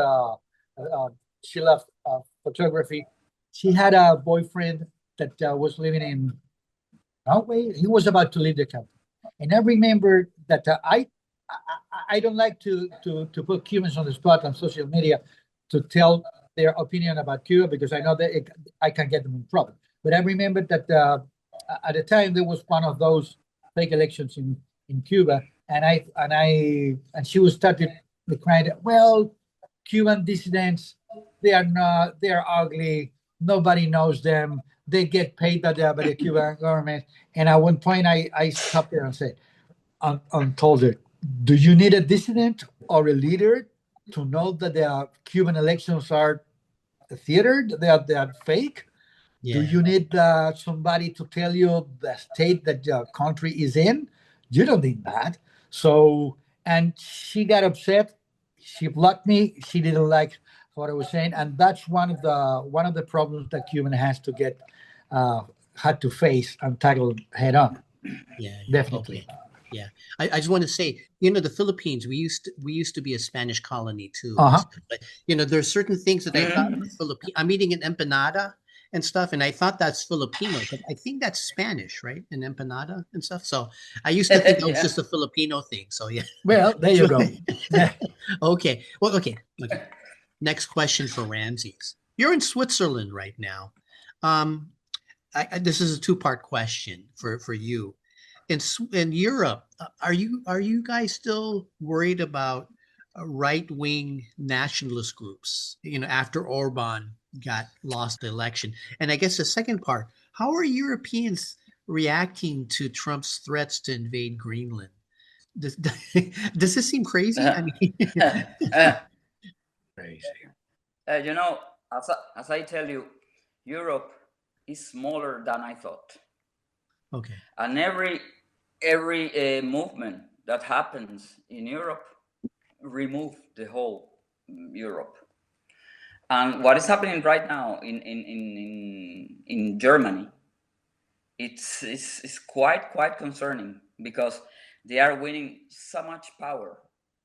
she loved photography. She had a boyfriend that was living in Norway. He was about to leave the country, and I remember that I don't like to put Cubans on the spot on social media to tell their opinion about Cuba, because I know that I can get them in trouble. But I remember that at the time there was one of those fake elections in Cuba, and she was started crying, well, Cuban dissidents, they are ugly, nobody knows them, they get paid by the Cuban government. And at one point I stopped there and said, and told her, do you need a dissident or a leader to know that the Cuban elections are a theater, they are fake? Yeah. Do you need somebody to tell you the state that the country is in? You don't need that. So, and she got upset. she blocked me. She didn't like what I was saying, and that's one of the problems that Cuban has to get had to face and tackle head on. Yeah, Definitely. okay. Yeah. I just want to say, the Philippines, we used to be a Spanish colony too. And Uh-huh. stuff. But there's certain things that I thought were Filipino. I'm eating an empanada and stuff, and I thought that's Filipino, but I think that's Spanish, right? An empanada and stuff. So I used to think that was just a Filipino thing. So yeah. Well, there you go. Okay. Well, okay. Next question for Ramses. You're in Switzerland right now. This is a two-part question for you. In Europe, are you guys still worried about right-wing nationalist groups? After Orban lost the election, and I guess the second part: how are Europeans reacting to Trump's threats to invade Greenland? Does this seem crazy? I mean, Crazy. As I tell you, Europe is smaller than I thought. Okay. And every movement that happens in Europe remove the whole Europe. And what is happening right now in Germany, it's quite concerning, because they are winning so much power,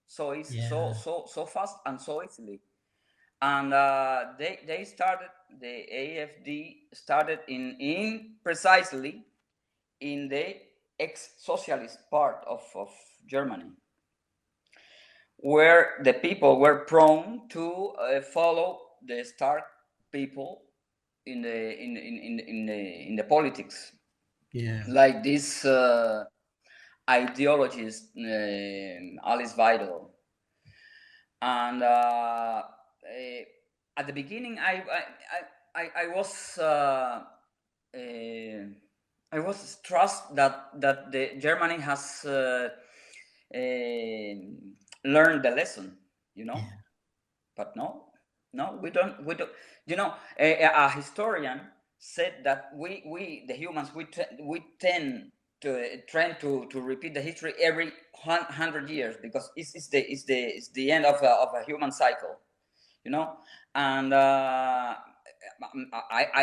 so so fast and so easily. And they started, the AfD started in precisely in the ex-socialist part of Germany, where the people were prone to follow the Stark people in the politics. Yeah. Like this ideologist Alice Weidel. And at the beginning, I was stressed that the Germany has learned the lesson, Yeah. But no, we don't. A historian said that we the humans, we tend to repeat the history every 100 years, because it's the end of a human cycle, and I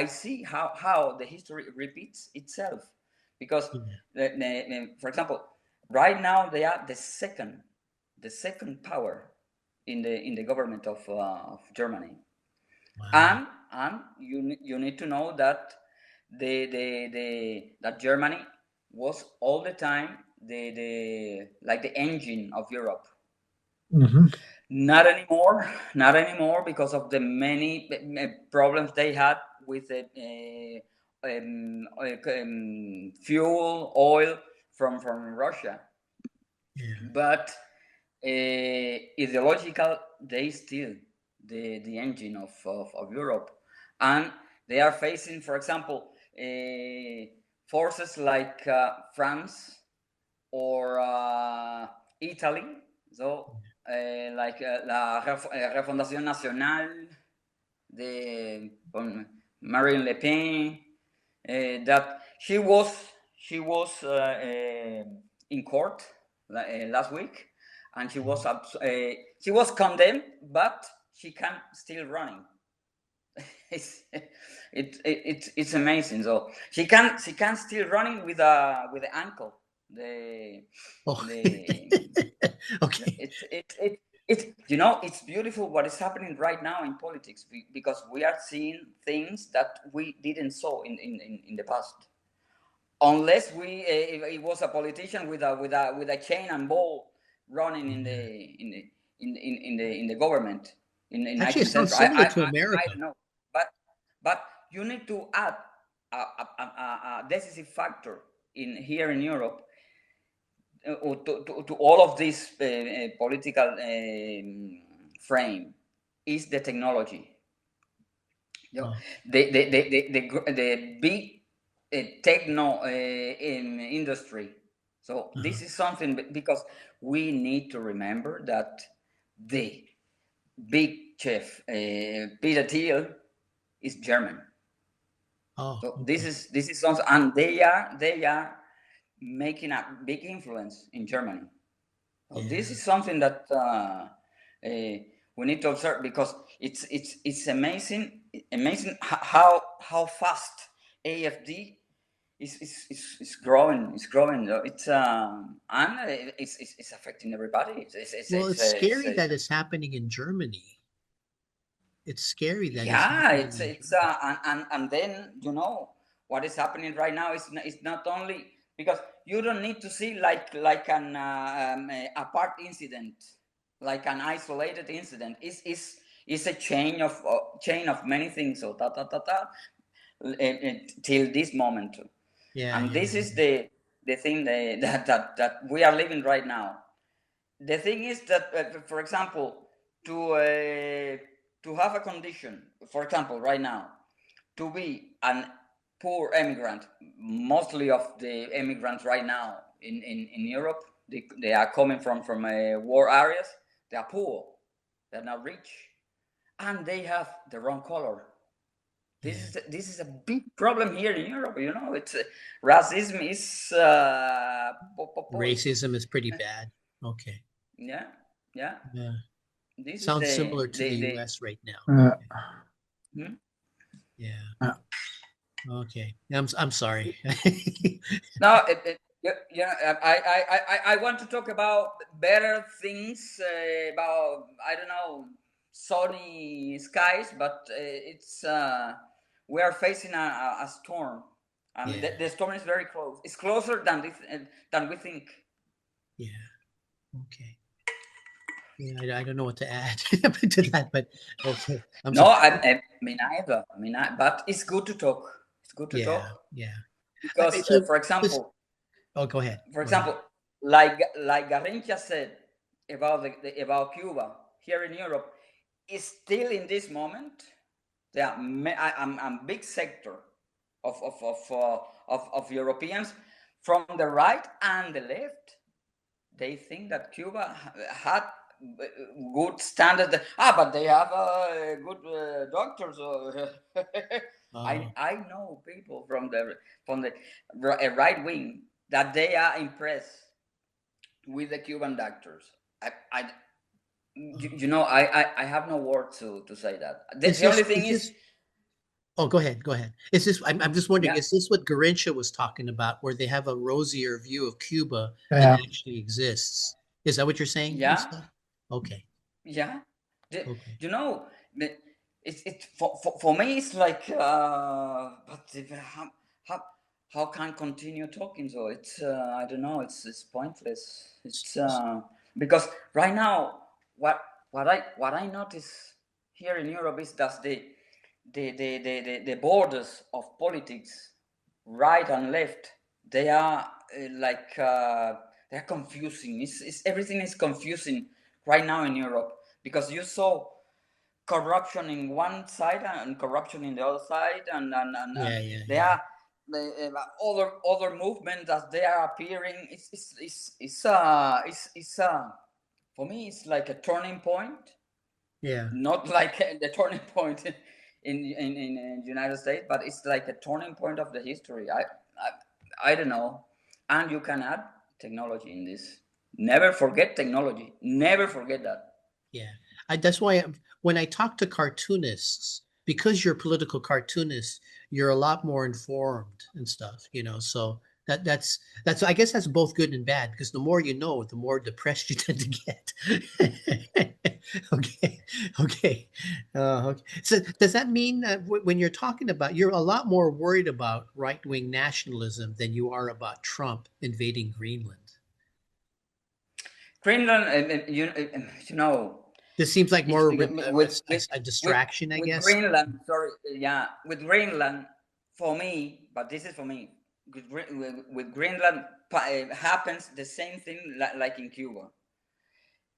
see how the history repeats itself, because for example, right now they are the second power in the government of Germany. Wow. And you need to know that that Germany was all the time the engine of Europe. Mm-hmm. Not anymore, because of the many problems they had with fuel, oil from Russia. Yeah. But ideological, they still the engine of Europe, and they are facing, for example, forces like France or Italy, so like la Refondation Nationale, the Marine Le Pen, that she was in court last week, and she was condemned, but she can still running. It's amazing. So she can still running with the ankle. Okay. It's beautiful what is happening right now in politics, because we are seeing things that we didn't saw in the past. Unless it was a politician with a chain and ball running in the government in Actually, it 19th sounds century. similar to America. I don't know, but you need to add a decisive factor here in Europe to all of this political frame is the technology. The big techno industry. So this is something, because we need to remember that the big chef Peter Thiel is German. Oh, so okay. this is something, and they are making a big influence in Germany. So this is something that We need to observe, because it's amazing how fast AFD is growing. It's growing. It's affecting everybody. It's scary that it's happening in Germany. It's scary that it's yeah, happening in Germany. and then what is happening right now is not only because you don't need to see like an apart incident, like an isolated incident. It's a chain of many things. So till this moment. Yeah, And this is the thing that we are living right now. The thing is that, for example, to have a condition, for example, right now, to be an poor immigrant. Mostly of the immigrants right now in Europe, they are coming from war areas. They are poor, they're not rich, and they have the wrong color. This is a big problem here in Europe. It's racism is racism is pretty bad. Okay. Yeah. This Sounds is similar to the US right now. Hmm? Yeah. Okay. I'm sorry. No, I want to talk about better things, about, I don't know, sunny skies, but we are facing a storm, and the storm is very close. It's closer than we think. Yeah. Okay. Yeah, I don't know what to add to that, but okay. I mean, either. But it's good to talk. It's good to talk. Yeah. Because, for example, go ahead. For example, like Garrincha said about Cuba here in Europe, is still in this moment. There are a big sector of Europeans from the right and the left. They think that Cuba had good standard. But they have good doctors. I know people from the right wing that they are impressed with the Cuban doctors. I have no word to say that. The only thing is. Oh, go ahead. Is this? I'm just wondering. Is this what Garrincha was talking about, where they have a rosier view of Cuba than actually exists? Is that what you're saying? Yeah. Okay. Yeah. It's for me. It's like, but how can I continue talking? So it's I don't know. It's pointless. It's because right now what I notice here in Europe is that the borders of politics, right and left, they are they're confusing. It's everything is confusing right now in Europe, because you saw corruption in one side and corruption in the other side, and there are other movements that they are appearing. It's for me, it's like a turning point. Yeah. Not like the turning point in the United States, but it's like a turning point of the history. I don't know. And you can add technology in this. Never forget technology. Never forget that. Yeah. That's why when I talk to cartoonists, because you're political cartoonists, you're a lot more informed and stuff, so that's I guess that's both good and bad, because the more you know, the more depressed you tend to get. Okay. So does that mean that when you're talking about, you're a lot more worried about right-wing nationalism than you are about Trump invading Greenland? Greenland, this seems like more a distraction, I guess. Greenland, with Greenland, for me, but this is for me, with Greenland happens the same thing like in Cuba.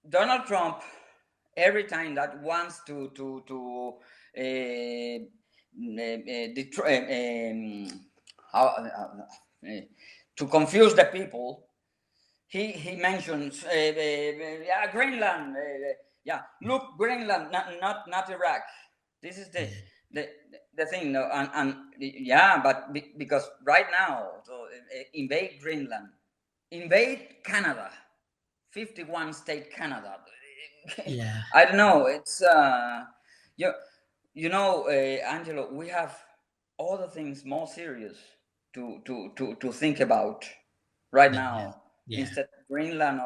Donald Trump, every time that wants to confuse the people, he mentions Greenland. Look, Greenland, not Iraq. This is the thing, but because right now, invade Greenland, invade Canada, 51 state Canada. Yeah. I don't know. It's Angelo, we have other things more serious to think about right Yeah. now Yeah. instead of Greenland.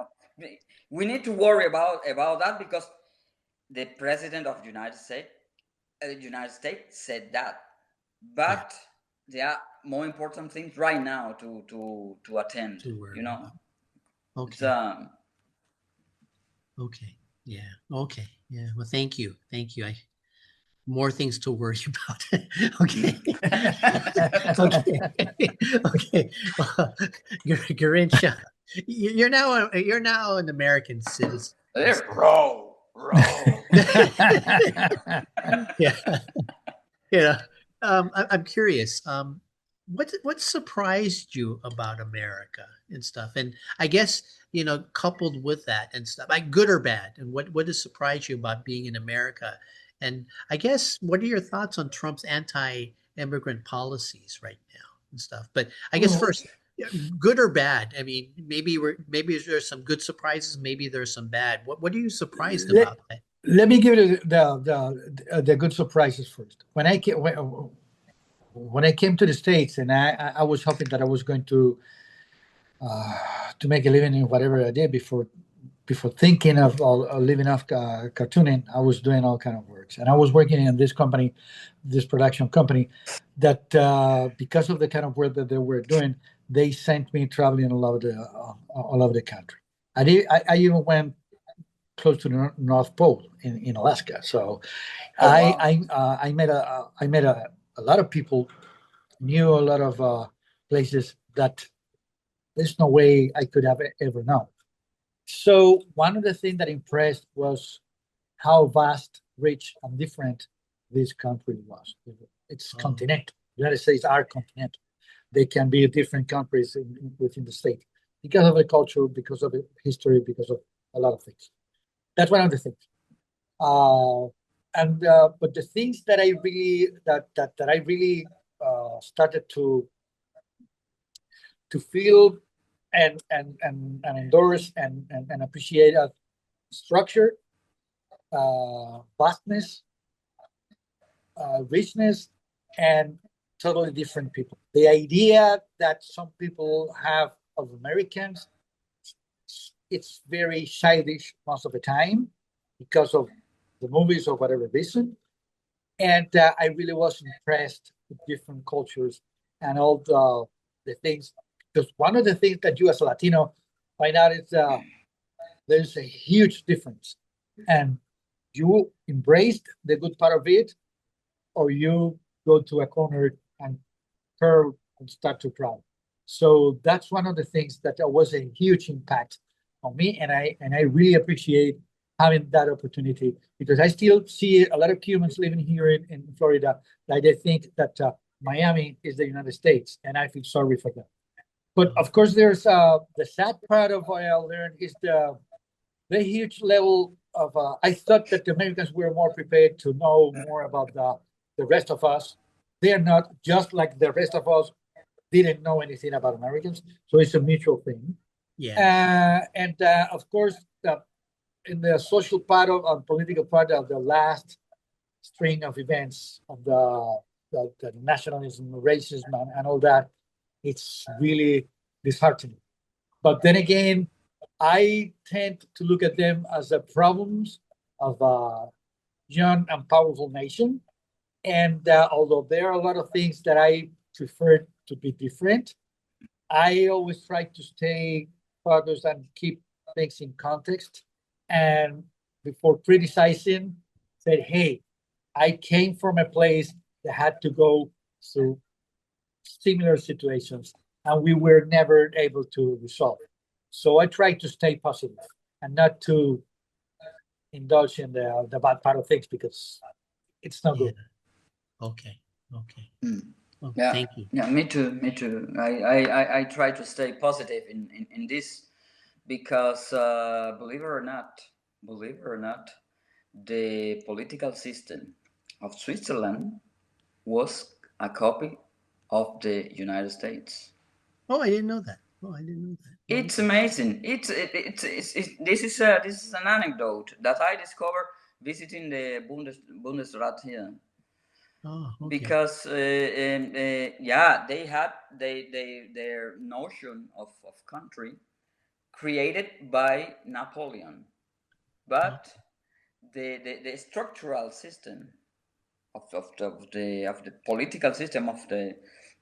We need to worry about that because the president of the United States said that, Yeah. but there are more important things right now to attend. To worry You know, about. it's Okay. Okay. Yeah. Okay. Yeah. Well, thank you. Thank you. More things to worry about. Okay. Okay. Okay. Garrincha, you're now an American citizen. row. Yeah. Yeah. I'm curious. What surprised you about America and stuff? And I guess, coupled with that and stuff, like good or bad, and what has surprised you about being in America? And I guess, what are your thoughts on Trump's anti-immigrant policies right now and stuff? But I guess Well, first, yeah, good or bad? I mean, maybe there's some good surprises, maybe there's some bad. What are you surprised let, about that? let me give you the good surprises first. When I came to the States, and I was hoping that I was going to make a living in whatever I did before thinking of living off cartooning. I was doing all kind of works, and I was working in this company, this production company, that because of the kind of work that they were doing, they sent me traveling all over the country. I even went close to the North Pole in Alaska. So Oh wow. I met a lot of people, knew a lot of places that there's no way I could have ever known. So one of the things that impressed was how vast, rich, and different this country was. It's Oh, continental. The United States are continental. They can be different countries within the state because of the culture, because of the history, because of a lot of things. That's one of the things. Uh, and but the things that I really started to feel and endorse and appreciate structure, vastness, richness, and totally different people. The idea that some people have of Americans, it's very childish most of the time because of the movies or whatever reason. And I really was impressed with different cultures and all the things. Because one of the things that you as a Latino find out is there's a huge difference, and you embraced the good part of it, or you go to a corner and curl and start to cry. So that's one of the things that was a huge impact on me, and I really appreciate having that opportunity because I still see a lot of Cubans living here in Florida that they think that Miami is the United States, and I feel sorry for them. But oh, of course, there's the sad part of what I learned is the huge level of. I thought that the Americans were more prepared to know more about the rest of us. They are not just like the rest of us didn't know anything about Americans, so it's a mutual thing. yeah, And of course, in the social part of political part of the last string of events of the nationalism, racism, and all that, it's really disheartening. But then again, I tend to look at them as the problems of a young and powerful nation. And although there are a lot of things that I prefer to be different, I always try to stay focused and keep things in context. And before criticizing, said, hey, I came from a place that had to go through similar situations and we were never able to resolve. So I try to stay positive and not to indulge in the bad part of things because it's not yeah. good. Okay, okay. Mm. Well, Yeah, thank you. yeah, me too, me too. I try to stay positive in this because believe it or not, the political system of Switzerland was a copy of the United States. Oh, I didn't know that. Oh, I didn't know that. It's amazing. This is an anecdote that I discovered visiting the Bundesrat here. Oh, okay. Because yeah, they had their notion of country created by Napoleon, but the structural system of the political system of the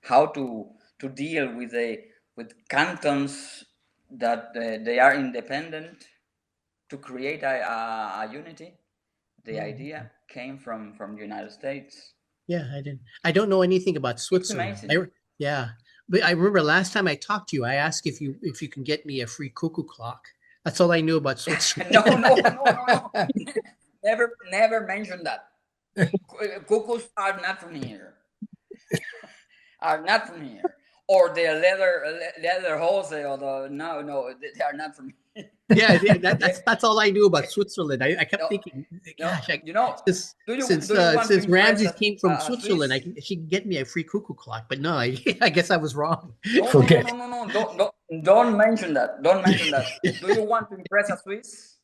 how to deal with cantons that they are independent to create a unity. The idea came from the United States. Yeah, I don't know anything about It's Switzerland. amazing. Yeah, but I remember last time I talked to you, I asked if you can get me a free cuckoo clock. That's all I knew about Switzerland. No. Never mention that. Cuckoos are not from here. Are not from here. Or the leather hose or the no, they are not from here. Yeah, that's all I knew about Switzerland. I kept thinking, gosh, since Ramses came from Switzerland, she can get me a free cuckoo clock. But no, I guess I was wrong. No. Don't mention that. Don't mention that. Do you want to impress a Swiss?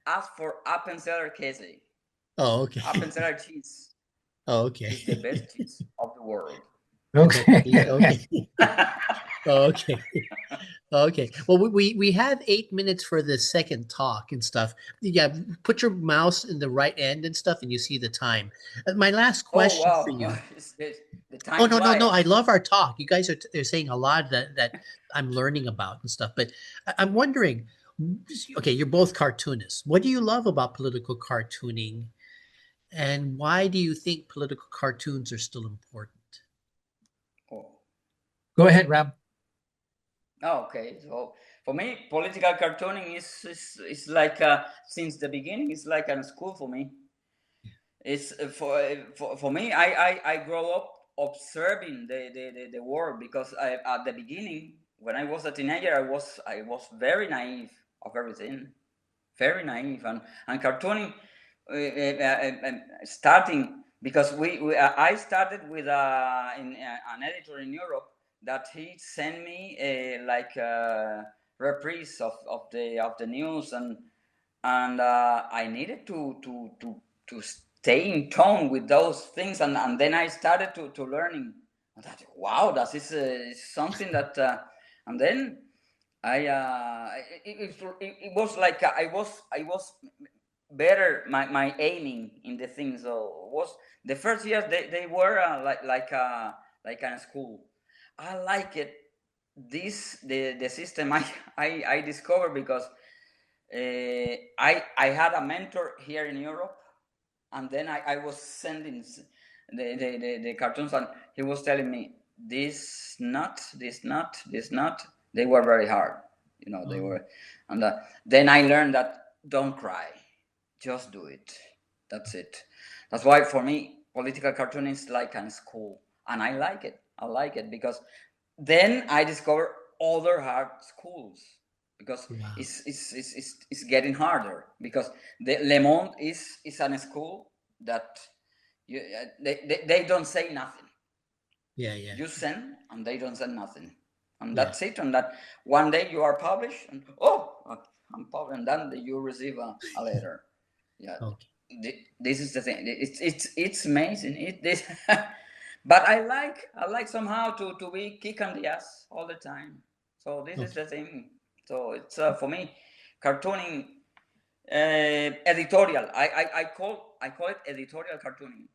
Ask for Appenzeller Käse. Oh, okay. Appenzeller cheese. Oh, okay. It's the best cheese of the world. Okay. Okay. Well, we have 8 minutes for the second talk and stuff. Yeah, put your mouse in the right end and stuff, and you see the time. My last question for you. The time Oh, no. I love our talk. You guys are saying a lot that I'm learning about and stuff. But I'm wondering, okay, you're both cartoonists. What do you love about political cartooning? And why do you think political cartoons are still important? Go ahead, Ram. Okay, so for me, political cartooning is like since the beginning, it's like a school for me. It's for me. I grow up observing the world because at the beginning, when I was a teenager, I was very naive of everything, very naive, and cartooning starting because I started with an editor in Europe that he sent me a reprise of the news, and I needed to stay in tone with those things, and then I started to learning. I thought, wow, that is something that, and then it was like I was better my aiming in the things. So was the first years they were like a school. I like it. The system I discovered because I had a mentor here in Europe, and then I was sending the cartoons, and he was telling me this not. They were very hard, they were, and then I learned that don't cry, just do it. That's it. That's why for me political cartooning is like a school, and I like it because then I discover other hard schools because it's getting harder because the Le Monde is a school that they don't say nothing. Yeah. You send and they don't send nothing, and that's it. And that one day you are published, and I'm published, and then you receive a letter. Yeah. Okay. This is the thing. It's amazing. But I like somehow to be kick on the ass all the time. So this is the thing. So it's for me, cartooning, editorial. I call it editorial cartooning.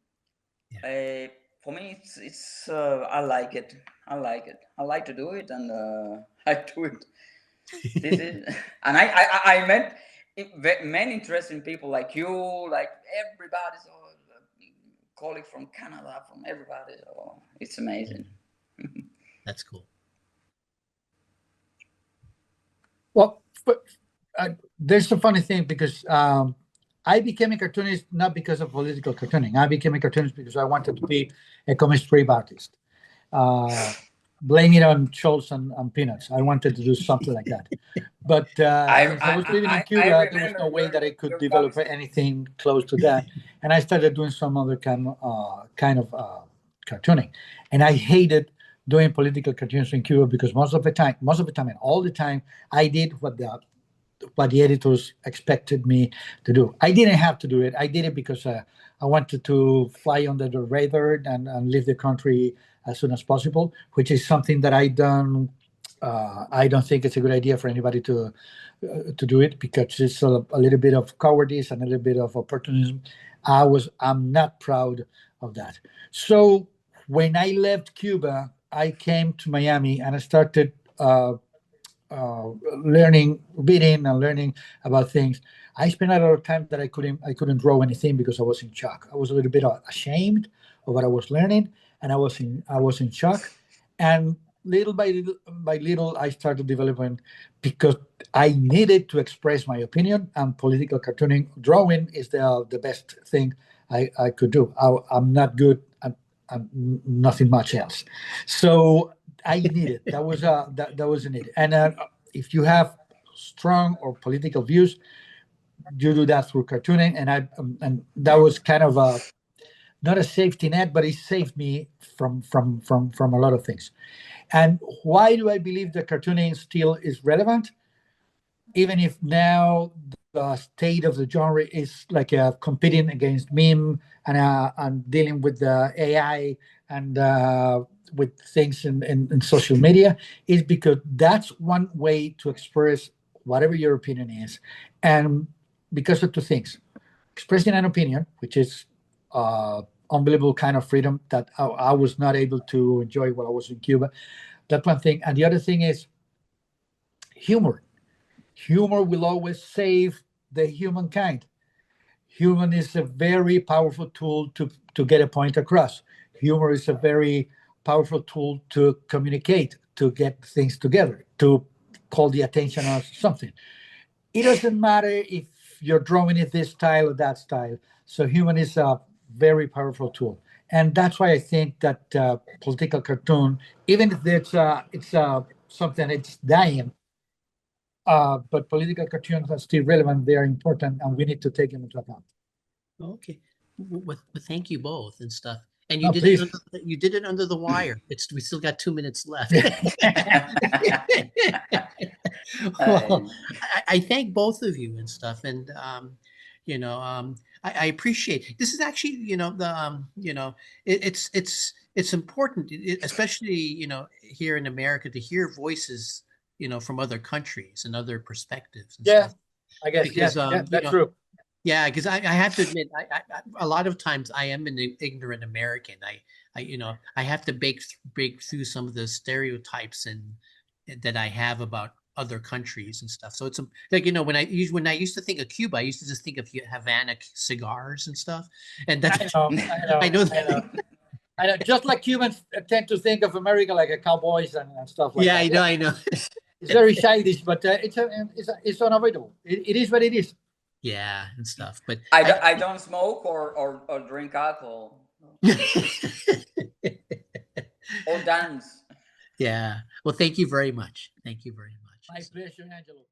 Yeah. For me, it's I like it. I like to do it, and I do it. This is, and I met many interesting people like you, like everybody. So colleagues from Canada, from everybody. So it's amazing. That's cool. Well, there's a funny thing because I became a cartoonist not because of political cartooning. I became a cartoonist because I wanted to be a comic strip artist. Blame it on Schultz and Peanuts. I wanted to do something like that. But since I was living in Cuba, there was no way that I could develop anything close to that. And I started doing some other kind of cartooning. And I hated doing political cartoons in Cuba, because most of the time, and all the time, I did what the editors expected me to do. I didn't have to do it. I did it because I wanted to fly under the radar and leave the country as soon as possible, which is something that I done. I don't think it's a good idea for anybody to do it, because it's a little bit of cowardice and a little bit of opportunism. I'm not proud of that. So when I left Cuba, I came to Miami and I started reading and learning about things. I spent a lot of time that I couldn't draw anything because I was in shock. I was a little bit ashamed of what I was learning, and I was in shock. And little by little, I started developing, because I needed to express my opinion, and political cartooning, drawing is the best thing I could do. I'm not good at nothing much else, so I needed that was a need. And if you have strong or political views, you do that through cartooning, and that was kind of not a safety net, but it saved me from a lot of things. And why do I believe that cartooning still is relevant, even if now the state of the genre is like competing against meme and dealing with the AI and with things in social media, is because that's one way to express whatever your opinion is. And because of two things: expressing an opinion, which is unbelievable kind of freedom that I was not able to enjoy while I was in Cuba. That's one thing. And the other thing is humor. Humor will always save the humankind. Humor is a very powerful tool to get a point across. Humor is a very powerful tool to communicate, to get things together, to call the attention of something. It doesn't matter if you're drawing it this style or that style. So humor is a very powerful tool. And that's why I think that political cartoon, even if it's something that's dying, but political cartoons are still relevant. They are important, and we need to take them into account. Okay. Well, thank you both and stuff. And No, please. You did it under the wire. We still got 2 minutes left. Well, I thank both of you and stuff. And I appreciate this. Is actually, it's important, especially here in America, to hear voices from other countries and other perspectives and Yeah, stuff. I guess. Because That's true. yeah, because I have to admit, a lot of times I am an ignorant American. I have to break through some of the stereotypes that I have about other countries and stuff. So it's like, when I used to think of Cuba, I used to just think of Havana cigars and stuff. And that's I know that. I know. Just like Cubans tend to think of America like a cowboys and stuff like that. Yeah, I know. It's very childish, but it's unavoidable. It is what it is. Yeah, and stuff. But I don't smoke or drink alcohol. Or dance. Yeah. Well, thank you very much. Thank you very much. My pleasure, Angelo.